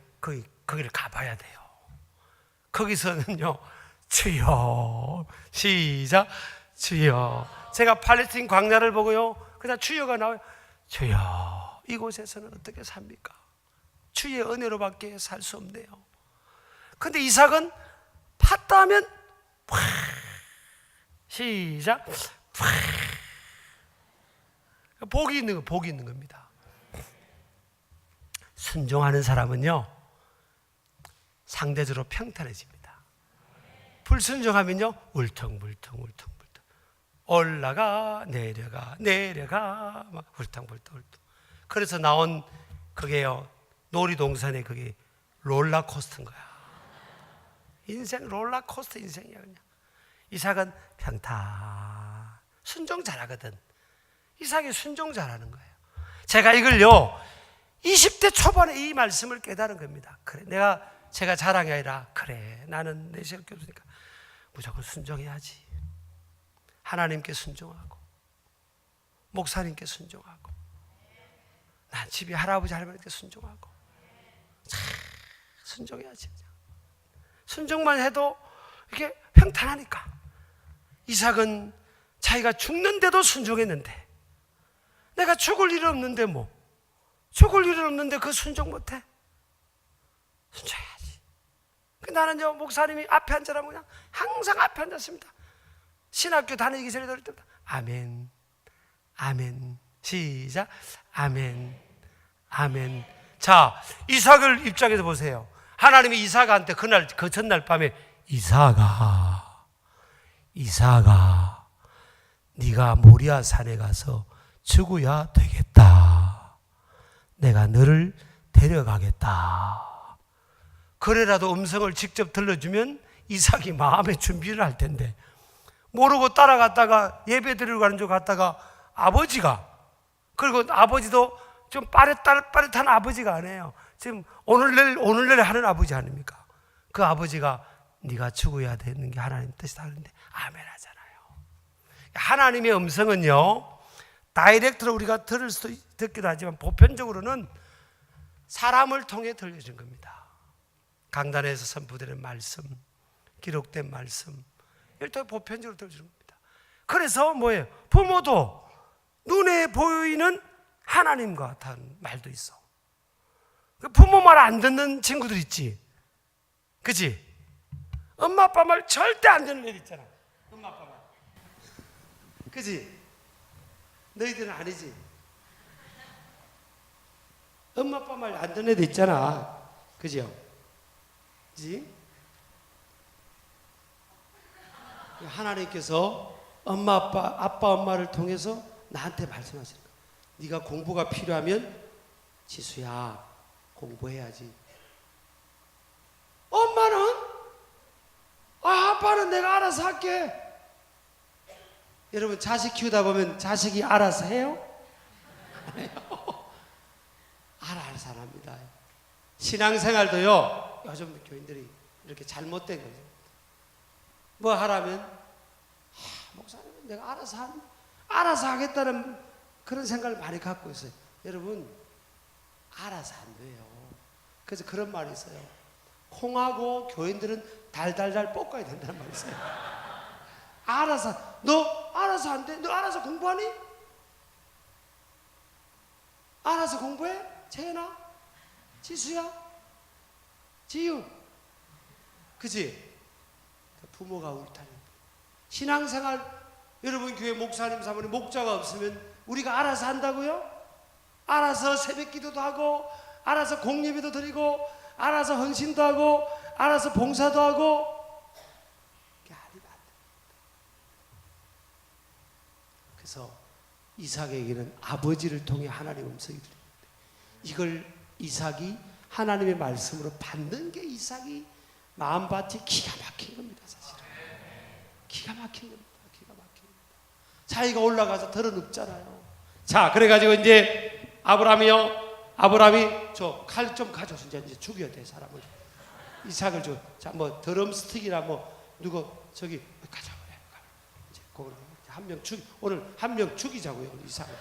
거기를 가봐야 돼요. 거기서는요, 주여, 시작, 주여. 제가 팔레스틴 광야를 보고요, 그냥 주여가 나와요. 주여, 이곳에서는 어떻게 삽니까? 주의 은혜로밖에 살 수 없네요. 근데 이삭은 팠다 하면 팍, 시작, 팍. 복이 있는 겁니다. 순종하는 사람은요 상대적으로 평탄해집니다. 불순종하면요 울퉁불퉁 올라가 내려가 막 울퉁불퉁. 그래서 나온 그게요, 놀이동산에 그게 롤러코스터인 거야. 인생 롤러코스터 인생이야 그냥. 이삭은 평탄 순종 잘하거든. 이삭이 순종 잘하는 거예요. 제가 이걸요 20대 초반에 이 말씀을 깨달은 겁니다. 그래, 제가 자랑이 아니라 그래, 나는 내 시력 교수니까 무조건 순종해야지. 하나님께 순종하고 목사님께 순종하고 난 집에 할아버지 할머니께 순종하고 순종해야지. 순종만 해도 이게 평탄하니까. 이삭은 자기가 죽는데도 순종했는데, 내가 죽을 일은 없는데 뭐 죽을 일은 없는데 그 순종 못해? 순종해야지. 나는 목사님이 앞에 앉으라면 그냥 항상 앞에 앉았습니다. 신학교 다니기 전에 들을 때부터 아멘, 아멘, 시작, 아멘, 아멘. 자, 이삭을 입장에서 보세요. 하나님이 이삭한테 그날 그 전날 밤에 이삭아, 네가 모리아 산에 가서 죽어야 되겠다. 내가 너를 데려가겠다. 그래라도 음성을 직접 들려주면 이삭이 마음의 준비를 할 텐데, 모르고 따라갔다가 예배 드리러 가는 줄 갔다가 아버지가, 그리고 아버지도 좀 빠릿한 아버지가 아니에요. 지금 오늘날 하는 아버지 아닙니까? 그 아버지가 네가 죽어야 되는 게 하나님 뜻이다 그러는데 아멘 하잖아요. 하나님의 음성은요, 다이렉트로 우리가 듣기도 하지만 보편적으로는 사람을 통해 들려주는 겁니다. 강단에서 선포되는 말씀, 기록된 말씀, 일단 보편적으로 들려주는 겁니다. 그래서 뭐예요? 부모도 눈에 보이는 하나님과 같은 말도 있어. 부모 말 안 듣는 친구들 있지, 그치? 엄마 아빠 말 절대 안 듣는 애들 있잖아. 엄마 아빠 말, 그치? 너희들은 아니지? 엄마 아빠 말 안 듣는 애들 있잖아, 그죠? 그치? 하나님께서 아빠 엄마를 통해서 나한테 말씀하시는 거야. 네가 공부가 필요하면 지수야 공부해야지. 엄마는 아빠는 내가 알아서 할게. 여러분, 자식 키우다 보면 자식이 알아서 해요? 안 해요. 알아서 안 합니다. 신앙생활도요, 요즘 교인들이 이렇게 잘못된 거죠. 뭐 하라면 목사님은 내가 알아서 하겠다는 그런 생각을 많이 갖고 있어요. 여러분, 알아서 안 돼요. 그래서 그런 말이 있어요. 콩하고 교인들은 달달달 볶아야 된다는 말이 있어요. 너 알아서 안 돼? 너 알아서 공부하니? 알아서 공부해? 채연아? 지수야? 지유? 그치? 부모가 울타리. 신앙생활, 여러분 교회 목사님, 사모님, 목자가 없으면 우리가 알아서 한다고요? 알아서 새벽 기도도 하고, 알아서 공예배도 드리고, 알아서 헌신도 하고, 알아서 봉사도 하고, 그게 아니면 안 됩니다. 그래서 이삭에게는 아버지를 통해 하나님의 음성이 들립니다. 이걸 이삭이 하나님의 말씀으로 받는 게 이삭이 마음밭이 기가 막힌 겁니다. 사실은 기가 막힌 겁니다. 기가 막힌 겁니다. 자기가 올라가서 덜어눕잖아요. 자, 그래가지고 이제 아브라함이 저 칼 좀 가져서 이제 죽여야 돼, 사람을. 이삭을 줘. 자, 뭐 드럼 스틱이나 뭐 누구 저기 가져와요. 이제 한 명 오늘 한 명 죽이자고요, 이삭을.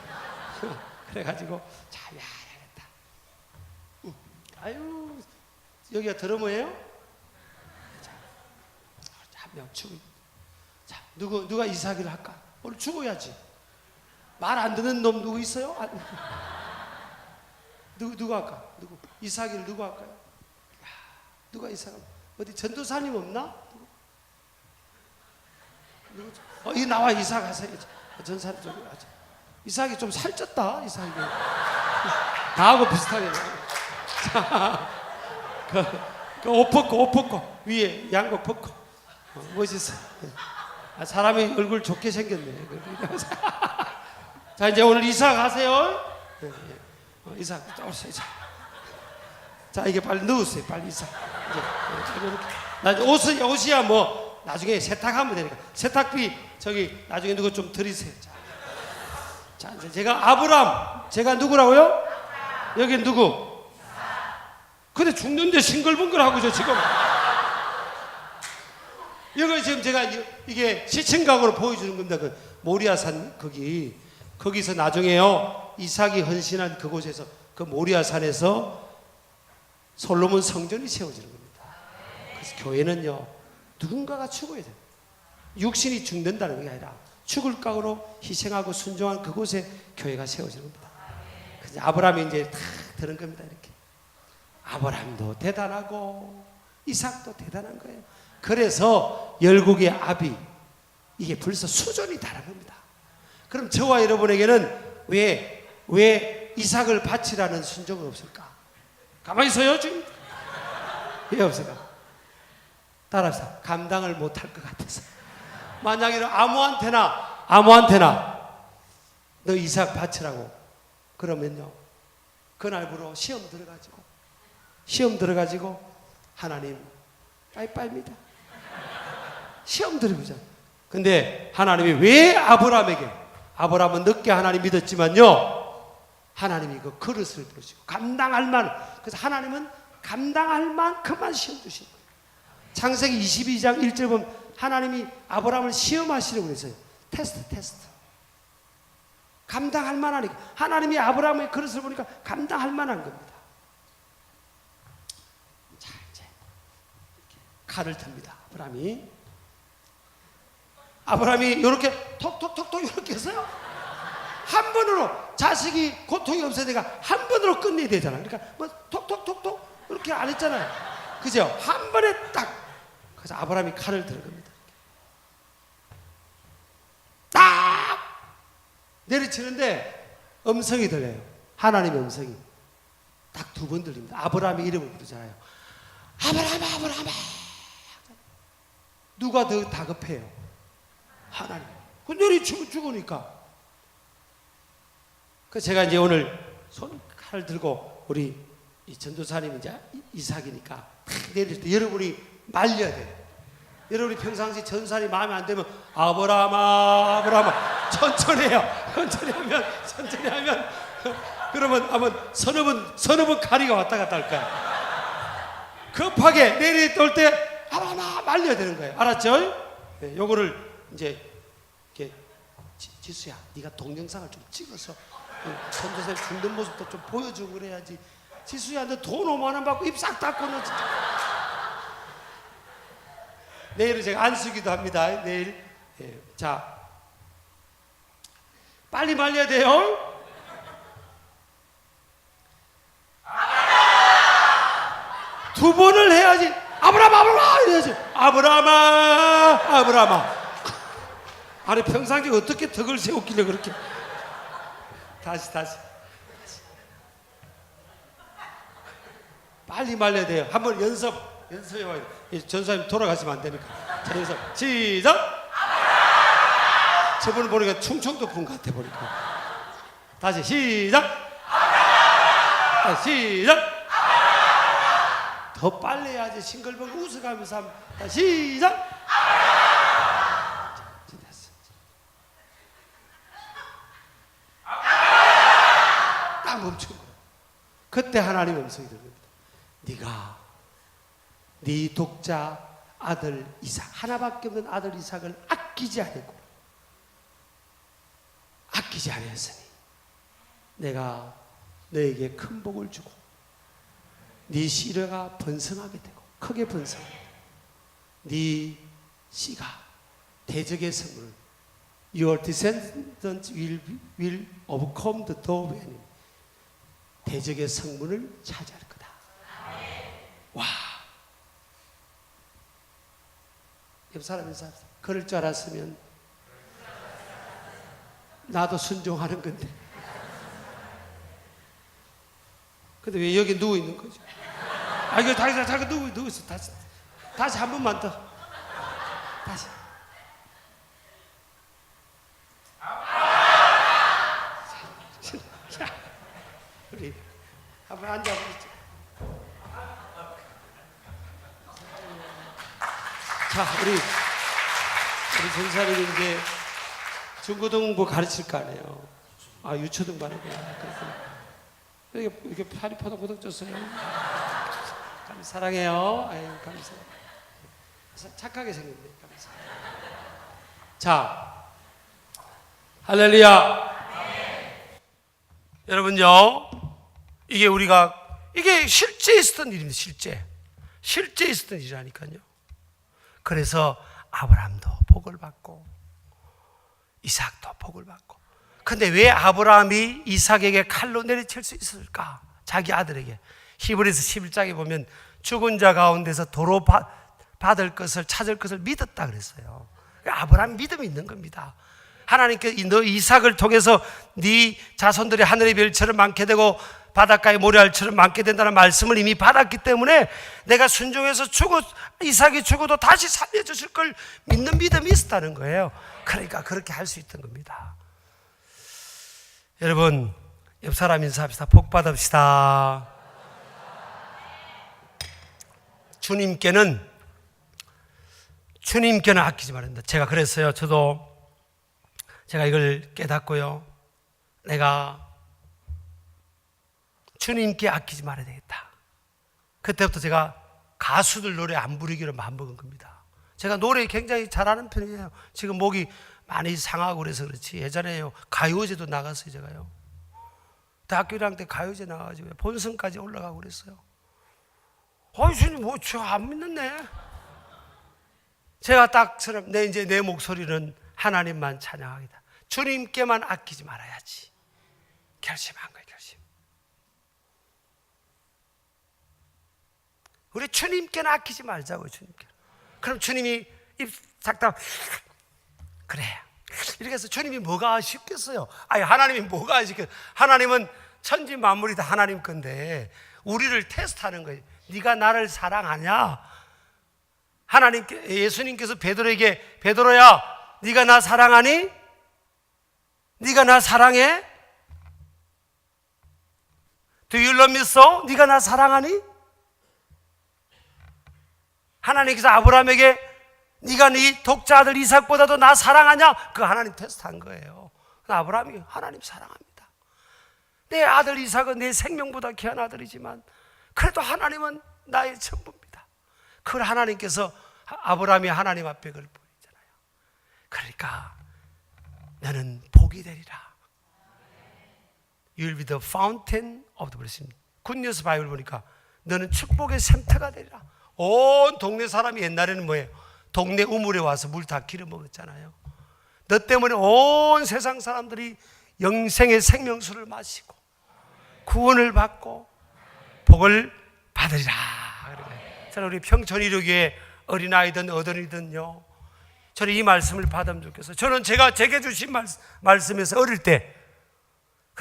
그래가지고 자, 야, 잘했다. 아유, 여기가 드러머예요? 자, 한 명 죽이. 자, 누가 이삭을 할까? 오늘 죽어야지. 말 안 듣는 놈 누구 있어요? 누가 할까? 이삭이를 누가 할까요? 야, 누가 이삭을? 어디 전도사님 없나? 이 나와 이삭 하세요. 전사님 좀 하자. 이삭이 좀 살쪘다. 이삭이 나하고 비슷하게. 자, 그 옷 벗고 위에 양복 벗고 멋있어. 사람이 얼굴 좋게 생겼네. 자, 이제 오늘 이삭 하세요. 이삭 오세요. 자, 이게 빨리 넣으세요. 빨리 이삭. 이제 이렇게. 옷이야 뭐 나중에 세탁하면 되니까 세탁비 저기 나중에 누구 좀 드리세요. 자, 이제 제가 아브람, 제가 누구라고요? 여기 누구? 근데 죽는데 싱글벙글하고 저 지금 이거 지금 제가 이게 시청각으로 보여주는 겁니다. 그 모리아산 거기서 나중에요 이삭이 헌신한 그곳에서 그 모리아산에서 솔로몬 성전이 세워지는 겁니다. 그래서 교회는요 누군가가 죽어야 돼요. 육신이 죽는다는 게 아니라 죽을 각오로 희생하고 순종한 그곳에 교회가 세워지는 겁니다. 그래서 아브라함이 이제 다 드는 겁니다. 이렇게 아브라함도 대단하고 이삭도 대단한 거예요. 그래서 열국의 아비 이게 벌써 수준이 다른 겁니다. 그럼 저와 여러분에게는 왜 이삭을 바치라는 순종은 없을까? 가만히 있어요 지금. 왜 없을까? 따라합시다. 감당을 못할 것 같아서. 만약에 아무한테나 너 이삭 바치라고 그러면요 그날부로 시험 들어가지고 하나님 빠이빠이입니다. 시험 들어보자. 근데 하나님이 왜 아브라함은 늦게 하나님 믿었지만요 하나님이 그 그릇을 부르시고 감당할 만, 그래서 하나님은 감당할 만큼만 시험 주신 거예요. 창세기 22장 1절 보면 하나님이 아브라함을 시험하시려고 그랬어요. 테스트. 감당할 만하니까. 하나님이 아브라함의 그릇을 보니까 감당할 만한 겁니다. 자, 이제 칼을 듭니다. 아브라함이 이렇게 톡톡톡톡 이렇게 했어요. 한 번으로 자식이 고통이 없어지니까 한 번으로 끝내야 되잖아요. 그러니까 뭐 톡톡톡톡 이렇게 안 했잖아요. 그죠? 한 번에 딱. 그래서 아브라함이 칼을 들은 겁니다. 딱 내리치는데 음성이 들려요. 하나님의 음성이 딱 2번 들립니다. 아브라함의 이름을 부르잖아요. 아브라함. 누가 더 다급해요? 하나님. 그 내리치고 죽으니까. 그래서 제가 이제 오늘 칼을 들고 우리 이 전도사님 이제 이삭이니까 딱 내릴 때 여러분이 말려야 돼요. 여러분이 평상시 전도사님 마음에 안 들면 아브라함아 천천히 하면 그러면 한번 서너 번 칼이가 왔다 갔다 할 거야. 급하게 내릴 때 아브라함아 말려야 되는 거예요. 알았죠? 네, 요거를 이제 이렇게 지수야 네가 동영상을 좀 찍어서 전도사님 죽는 모습도 좀 보여주고 그래야지. 지수야 너 돈 5만 원 받고 입 싹 닫고 너 내일은 제가 안수기도 합니다. 내일. 예. 자, 빨리 말려야 돼요. 두 번을 해야지. 아브라함 이래야지. 아브라함아. 아니 평상시에 어떻게 덕을 세웠길래 그렇게. 다시. 빨리 말려야 돼요. 한번 연습해봐야 돼요. 전사님 돌아가시면 안 되니까. 자, 연습. 시작! 저분을 보니까 충청도 분 같아 보니까. 다시 시작! 다시 시작! 더 빨리 해야지. 싱글벙글 웃어가면서 하면. 다시 시작! 딱 멈춘 거예요. 그때 하나님 음성이 들립니다. 네가 네 독자 아들 이삭, 하나밖에 없는 아들 이삭을 아끼지 아니했으니 내가 너에게 큰 복을 주고 네 씨가 번성하게 되고 크게 번성하게 되고 네 씨가 대적의 성문을 Your descendants will overcome the door of enemy. 대적의 성문을 차지할 거다. 와. 옆 사람이 그럴 줄 알았으면 나도 순종하는 건데. 근데 왜 여기 누워 있는 거죠? 아, 이거 다시 누워 있어. 다시 한 번만 더. 다시. 자, 우리 한번 앉아보시죠. 자, 우리 전사님이 이제 중고등부 가르칠 거 아니에요. 아, 유초등 반이구나. 이렇게 팔이 포덕포덕 쪘어요. 사랑해요. 아유, 감사해요. 착하게 생겼네. 감사해요. 자, 할렐루야. 여러분요, 이게 실제 있었던 일입니다. 실제 있었던 일이라니까요. 그래서 아브라함도 복을 받고 이삭도 복을 받고. 근데 왜 아브라함이 이삭에게 칼로 내리칠 수 있을까? 자기 아들에게. 히브리서 11장에 보면 죽은 자 가운데서 도로 받을 것을 찾을 것을 믿었다 그랬어요. 아브라함 믿음이 있는 겁니다. 하나님께 너 이삭을 통해서 네 자손들이 하늘의 별처럼 많게 되고 바닷가의 모래알처럼 많게 된다는 말씀을 이미 받았기 때문에 내가 순종해서 이삭이 죽어도 다시 살려주실 걸 믿는 믿음이 있었다는 거예요. 그러니까 그렇게 할 수 있던 겁니다. 여러분, 옆 사람 인사합시다. 복 받읍시다. 주님께는 아끼지 말아야 된다. 그랬어요. 제가 이걸 깨닫고요. 내가 주님께 아끼지 말아야 되겠다. 그때부터 제가 가수들 노래 안 부르기로 마음먹은 겁니다. 제가 노래 굉장히 잘하는 편이에요. 지금 목이 많이 상하고 그래서 그렇지. 예전에요, 가요제도 나갔어요, 제가요. 대학교 1학년 때 가요제 나가가지고 본선까지 올라가고 그랬어요. 주님, 저 안 믿는네. 제가 딱처럼 내 목소리는 하나님만 찬양하겠다. 주님께만 아끼지 말아야지. 결심한 거예요, 결심. 우리 주님께는 아끼지 말자고요, 주님께. 그럼 주님이 입 작다. 그래. 이렇게 해서 주님이 뭐가 아쉽겠어요? 하나님이 뭐가 아쉽겠어요? 하나님은 천지 만물이 다 하나님 건데 우리를 테스트하는 거예요. 네가 나를 사랑하냐? 예수님께서 베드로에게 베드로야, 네가 나 사랑하니? 네가 나 사랑해? Do you love me so? 네가 나 사랑하니? 하나님께서 아브라함에게 네가 네 독자 아들 이삭보다도 나 사랑하냐? 그 하나님 테스트한 거예요. 아브라함이 하나님 사랑합니다. 내 아들 이삭은 내 생명보다 귀한 아들이지만 그래도 하나님은 나의 전부입니다. 그걸 하나님께서 아브라함이 하나님 앞에 그걸 보이잖아요. 그러니까 너는 복이 되리라. You'll be the fountain of the blessing. 굿뉴스 바이블 보니까 너는 축복의 샘터가 되리라. 온 동네 사람이 옛날에는 뭐예요? 동네 우물에 와서 물 다 길어 먹었잖아요. 너 때문에 온 세상 사람들이 영생의 생명수를 마시고 구원을 받고 복을 받으리라. 저는 우리 평촌이루교회 어린아이든 어른이든요, 저는 이 말씀을 받으면 좋겠어요. 저는 제게 주신 말씀에서 어릴 때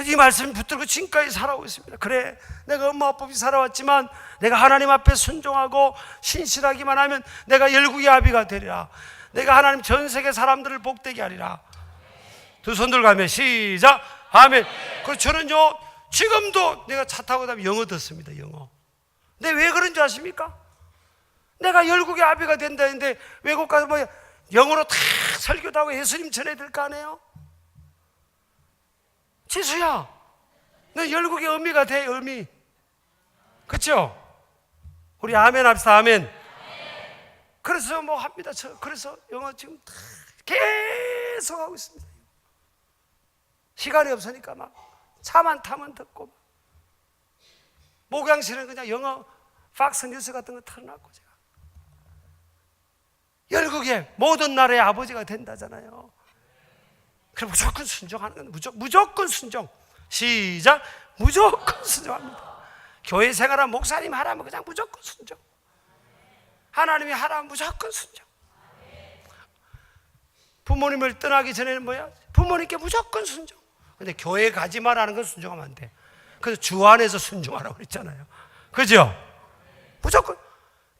이 말씀이 붙들고 지금까지 살아오고 있습니다. 그래, 내가 엄마 아빠 없이 살아왔지만 내가 하나님 앞에 순종하고 신실하기만 하면 내가 열국의 아비가 되리라. 내가 하나님 전 세계 사람들을 복되게 하리라. 두 손 들고 하면 시작. 아멘. 그리고 저는요, 지금도 내가 차 타고 다니면 영어 듣습니다. 영어. 근데 왜 그런 줄 아십니까? 내가 열국의 아비가 된다 했는데 외국 가서 영어로 다 설교도 하고 예수님 전해야 될 거 아니에요? 지수야, 너 열국의 어미가 돼. 어미. 그렇죠? 우리 아멘 합시다. 아멘. 그래서 합니다. 그래서 영어 지금 다 계속 하고 있습니다. 시간이 없으니까 차만 타면 듣고, 목양실은 그냥 영어 팍스 뉴스 같은 거 틀어놨고, 제가 열국의 모든 나라의 아버지가 된다잖아요. 그럼 무조건 순종하는 건 무조건 순종. 시작. 무조건 순종합니다. 교회 생활한 목사님 하라면 그냥 무조건 순종. 하나님이 하라면 무조건 순종. 부모님을 떠나기 전에는 부모님께 무조건 순종. 근데 교회 가지 마라는 건 순종하면 안 돼. 그래서 주 안에서 순종하라고 그랬잖아요. 그죠? 무조건.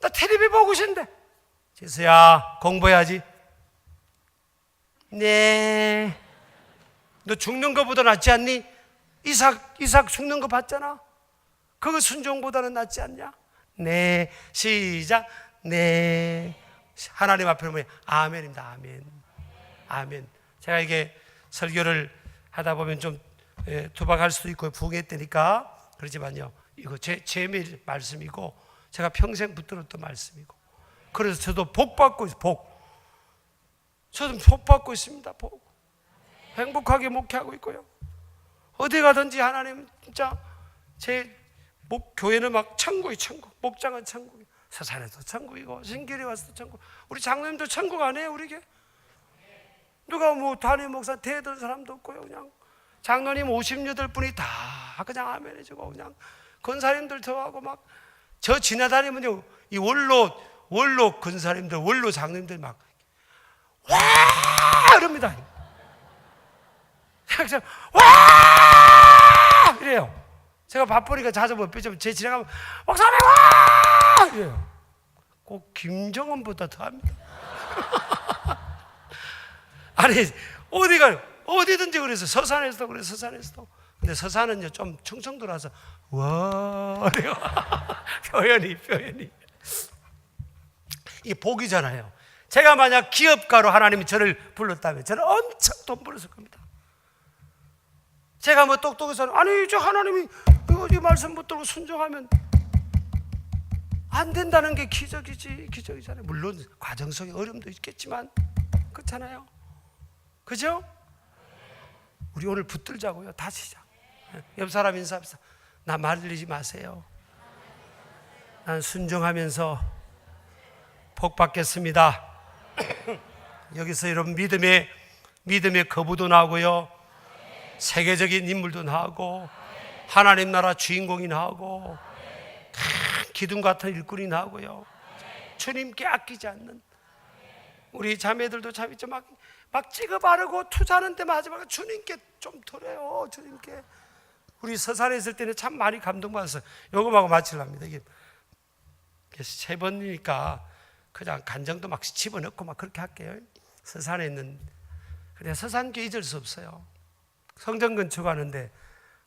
나 텔레비 보고 싶은데, 지수야 공부해야지. 네. 너 죽는 것보다 낫지 않니? 이삭 죽는 거 봤잖아. 그거 순종보다는 낫지 않냐? 네. 시작. 네. 하나님 앞에 보면 아멘입니다. 아멘. 아멘. 제가 이게 설교를 하다 보면 좀 투박할 수도 있고 부응했다니까 그렇지만요, 이거 제 말씀이고 제가 평생 붙들었던 말씀이고, 그래서 저도 복 받고 있어요. 저도 복 받고 있습니다. 복. 행복하게 목회하고 있고요. 어디 가든지 하나님 진짜 제 교회는 막 천국이 천국, 목장은 천국이, 서산에도 천국이고 신길에 와서도 천국. 우리 장로님도 천국 아니에요 우리게? 누가 뭐 담임 목사 대들 사람도 없고요. 그냥 장로님 58분이 다 그냥 아멘 해주고, 그냥 권사님들 더하고 막 저 지나다니면요, 이 원로 권사님들, 원로 장로님들 막 와! 이럽니다. 와! 이래요. 제가 바쁘니까 자주 못 뵈죠. 제 지나가면 목사님 와! 이래요. 꼭 김정은보다 더 합니다. 아니, 어디든지 그래서 서산에서도 그래, 서산에서도. 근데 서산은요, 좀 충청도라서, 와, 그래요. 표현이. 이게 복이잖아요. 제가 만약 기업가로 하나님이 저를 불렀다면 저는 엄청 돈 벌었을 겁니다. 제가 뭐 똑똑해서, 아니, 저 하나님이 이 말씀 못 들고 순종하면 안 된다는 게 기적이잖아요. 물론 과정 속에 어려움도 있겠지만, 그렇잖아요. 그죠? 우리 오늘 붙들자고요. 다시 시작. 옆 사람 인사합시다. 나 말리지 마세요. 난 순종하면서 복 받겠습니다. 여기서 이런 믿음의 거부도 나오고요, 세계적인 인물도 나오고, 하나님 나라 주인공이 나오고, 기둥 같은 일꾼이 나오고요, 주님께 아끼지 않는 우리 자매들도 참 있죠. 막 찍어 바르고 투자하는 데만 하지 말고 주님께 좀 드려요. 주님께. 우리 서산에 있을 때는 참 많이 감동받았어요. 요거하고 마치랍니다. 이게 세 번이니까 그냥 간정도 막 집어넣고 막 그렇게 할게요. 서산에 있는, 그냥 서산교회 잊을 수 없어요. 성전 건축하는데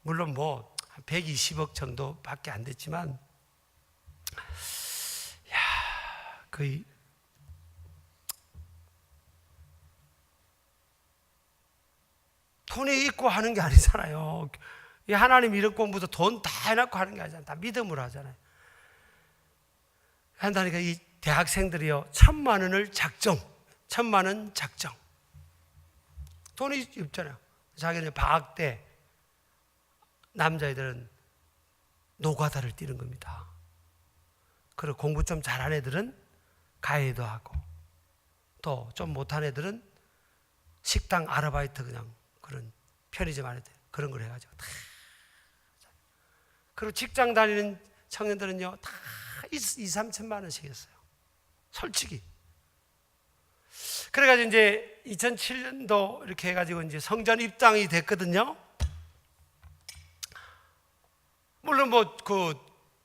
물론 뭐 120억 정도밖에 안 됐지만, 거의 돈이 있고 하는 게 아니잖아요. 이 하나님 이런 공부도 돈 다 해놓고 하는 게 아니잖아요. 다 믿음으로 하잖아요. 한다니까 이 대학생들이요, 1,000만 원을 작정, 1,000만 원 작정. 돈이 없잖아요. 자기는 방학 때 남자애들은 노가다를 뛰는 겁니다. 그리고 공부 좀 잘한 애들은 가해도 하고, 또 좀 못한 애들은 식당 아르바이트, 그냥 그런 편의점 안에 그런 걸 해가지고 다. 그리고 직장 다니는 청년들은요, 다 2-3천만 원씩 했어요. 솔직히. 그래가지고 이제 2007년도 이렇게 해가지고 이제 성전 입당이 됐거든요. 물론 뭐 그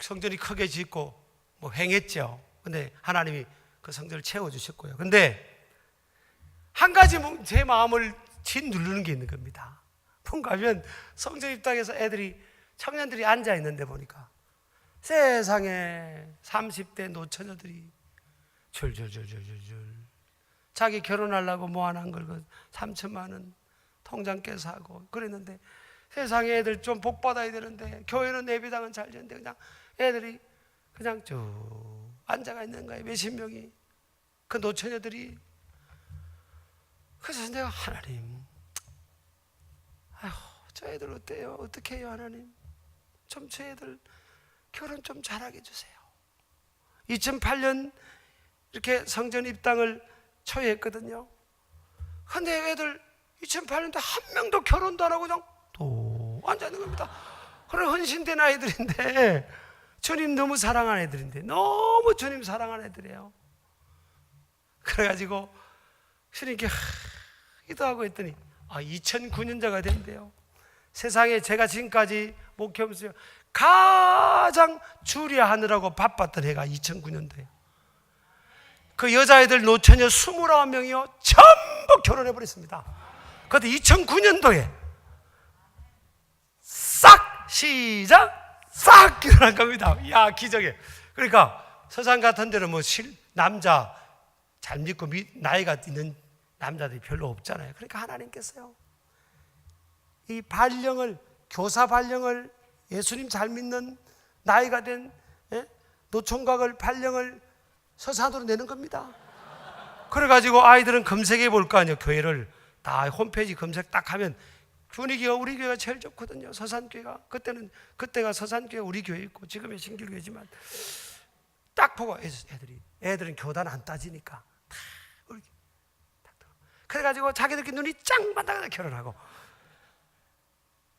성전이 크게 짓고 뭐 횡했죠. 근데 하나님이 그 성전을 채워주셨고요. 근데 한 가지 제 마음을 짓누르는 게 있는 겁니다. 뭔가 하면 성전 입당해서 청년들이 앉아 있는데 보니까 세상에 30대 노처녀들이 줄줄줄줄줄 자기 결혼하려고 모아놓은 걸 3천만 원 통장 깨서 하고 그랬는데, 세상에 애들 좀 복 받아야 되는데, 교회는 예배당은 잘 되는데 그냥 애들이 그냥 쭉 앉아가 있는 거예요. 몇십 명이, 그 노처녀들이. 그래서 내가, 하나님, 아휴, 저 애들 어때요? 어떻게 해요, 하나님? 좀 저 애들 결혼 좀 잘하게 해주세요. 2008년 이렇게 성전 입당을 초회했거든요. 근데 애들 2008년도 한 명도 결혼도 안 하고 그냥 또 앉아있는 겁니다. 그래, 헌신된 아이들인데, 주님 너무 사랑하는 애들인데, 너무 주님 사랑하는 애들이에요. 그래가지고 주님께 기도하고 했더니 2009년자가 된대요. 세상에 제가 지금까지 목회하면서 가장 주례하느라고 바빴던 해가 2009년도예요. 그 여자애들 노처녀 29명이요 전부 결혼해버렸습니다. 그것도 2009년도에 싹 결혼한 겁니다. 이야, 기적이에요. 그러니까 서산 같은 데는 뭐 남자 잘 믿고 나이가 있는 남자들이 별로 없잖아요. 그러니까 하나님께서요, 이 발령을, 교사 발령을, 예수님 잘 믿는 나이가 된 노총각을 발령을 서산으로 내는 겁니다. 그래가지고 아이들은 검색해 볼 거 아니에요. 교회를 다 홈페이지 검색 딱 하면 분위기가 우리 교회가 제일 좋거든요. 서산교회가. 그때가 서산교회 우리 교회 있고 지금의 신길교회지만 딱 보고 애들은 교단 안 따지니까 다 그래가지고 자기들끼리 눈이 짱 맞다가 결혼하고,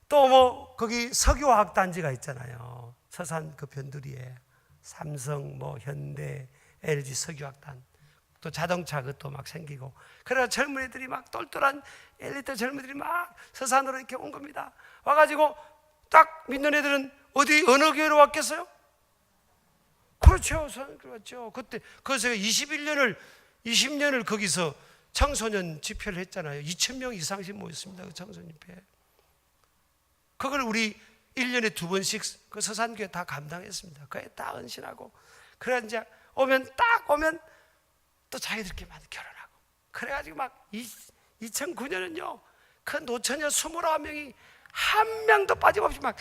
또 뭐 거기 석유화학 단지가 있잖아요. 서산 그 변두리에 삼성, 뭐 현대, LG 석유화학단, 또 자동차 그것도 막 생기고, 그래서 젊은이들이 막 똘똘한 엘리트 젊은이들이 막 서산으로 이렇게 온 겁니다. 와가지고 딱 믿는 애들은 어느 교회로 왔겠어요? 그렇죠, 그렇죠. 그때 그래서 20년을 거기서 청소년 집회를 했잖아요. 2,000명 이상씩 모였습니다. 그 청소년 집회. 그걸 우리 1년에 2번씩 그 서산교회 다 감당했습니다. 그에 다 헌신하고, 그래 이제 오면 또 자기들끼리만 결혼하고, 그래가지고 막 2009년은요 그 노처녀 29명이 한 명도 빠짐없이 막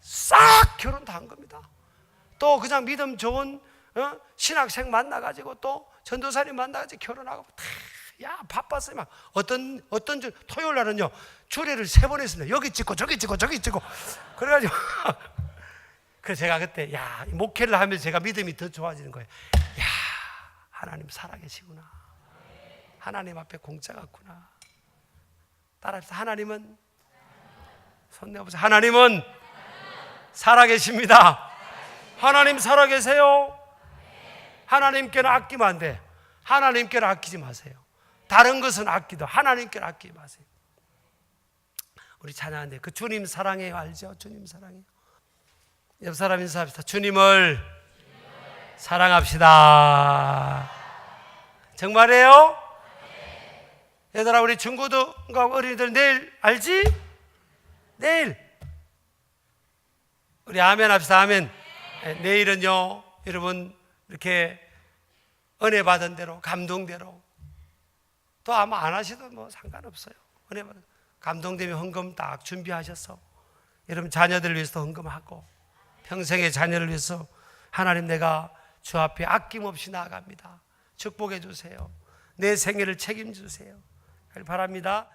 싹 결혼 다 한 겁니다. 또 그냥 믿음 좋은 신학생 만나가지고 또 전도사님 만나가지고 결혼하고 야 바빴어요. 막 어떤 주 토요일 날은요 주례를 3번 했습니다. 여기 찍고 저기 찍고 저기 찍고. 그래가지고 그래서 제가 그때 야 목회를 하면서 제가 믿음이 더 좋아지는 거예요. 야 하나님 살아계시구나. 하나님 앞에 공짜 같구나. 따라합시다. 하나님은, 손 내어보세요. 하나님은 살아계십니다. 하나님 살아계세요. 하나님께는 아끼면 안 돼. 하나님께는 아끼지 마세요. 다른 것은 아끼도 하나님께는 아끼지 마세요. 우리 찬양하는데 그 주님 사랑해요 알죠? 주님 사랑해요. 옆 사람 인사합시다. 주님을 사랑합시다. 정말이에요? 얘들아, 우리 중고등과 어린이들 내일 알지? 내일 우리 아멘 합시다. 아멘. 내일은요 여러분 이렇게 은혜 받은 대로 감동대로, 또 아마 안 하셔도 뭐 상관없어요. 은혜 받은 감동되면 헌금 딱 준비하셔서 여러분 자녀들을 위해서 헌금하고, 평생의 자녀를 위해서 하나님 내가 주 앞에 아낌없이 나아갑니다. 축복해 주세요. 내 생애를 책임주세요. 바랍니다.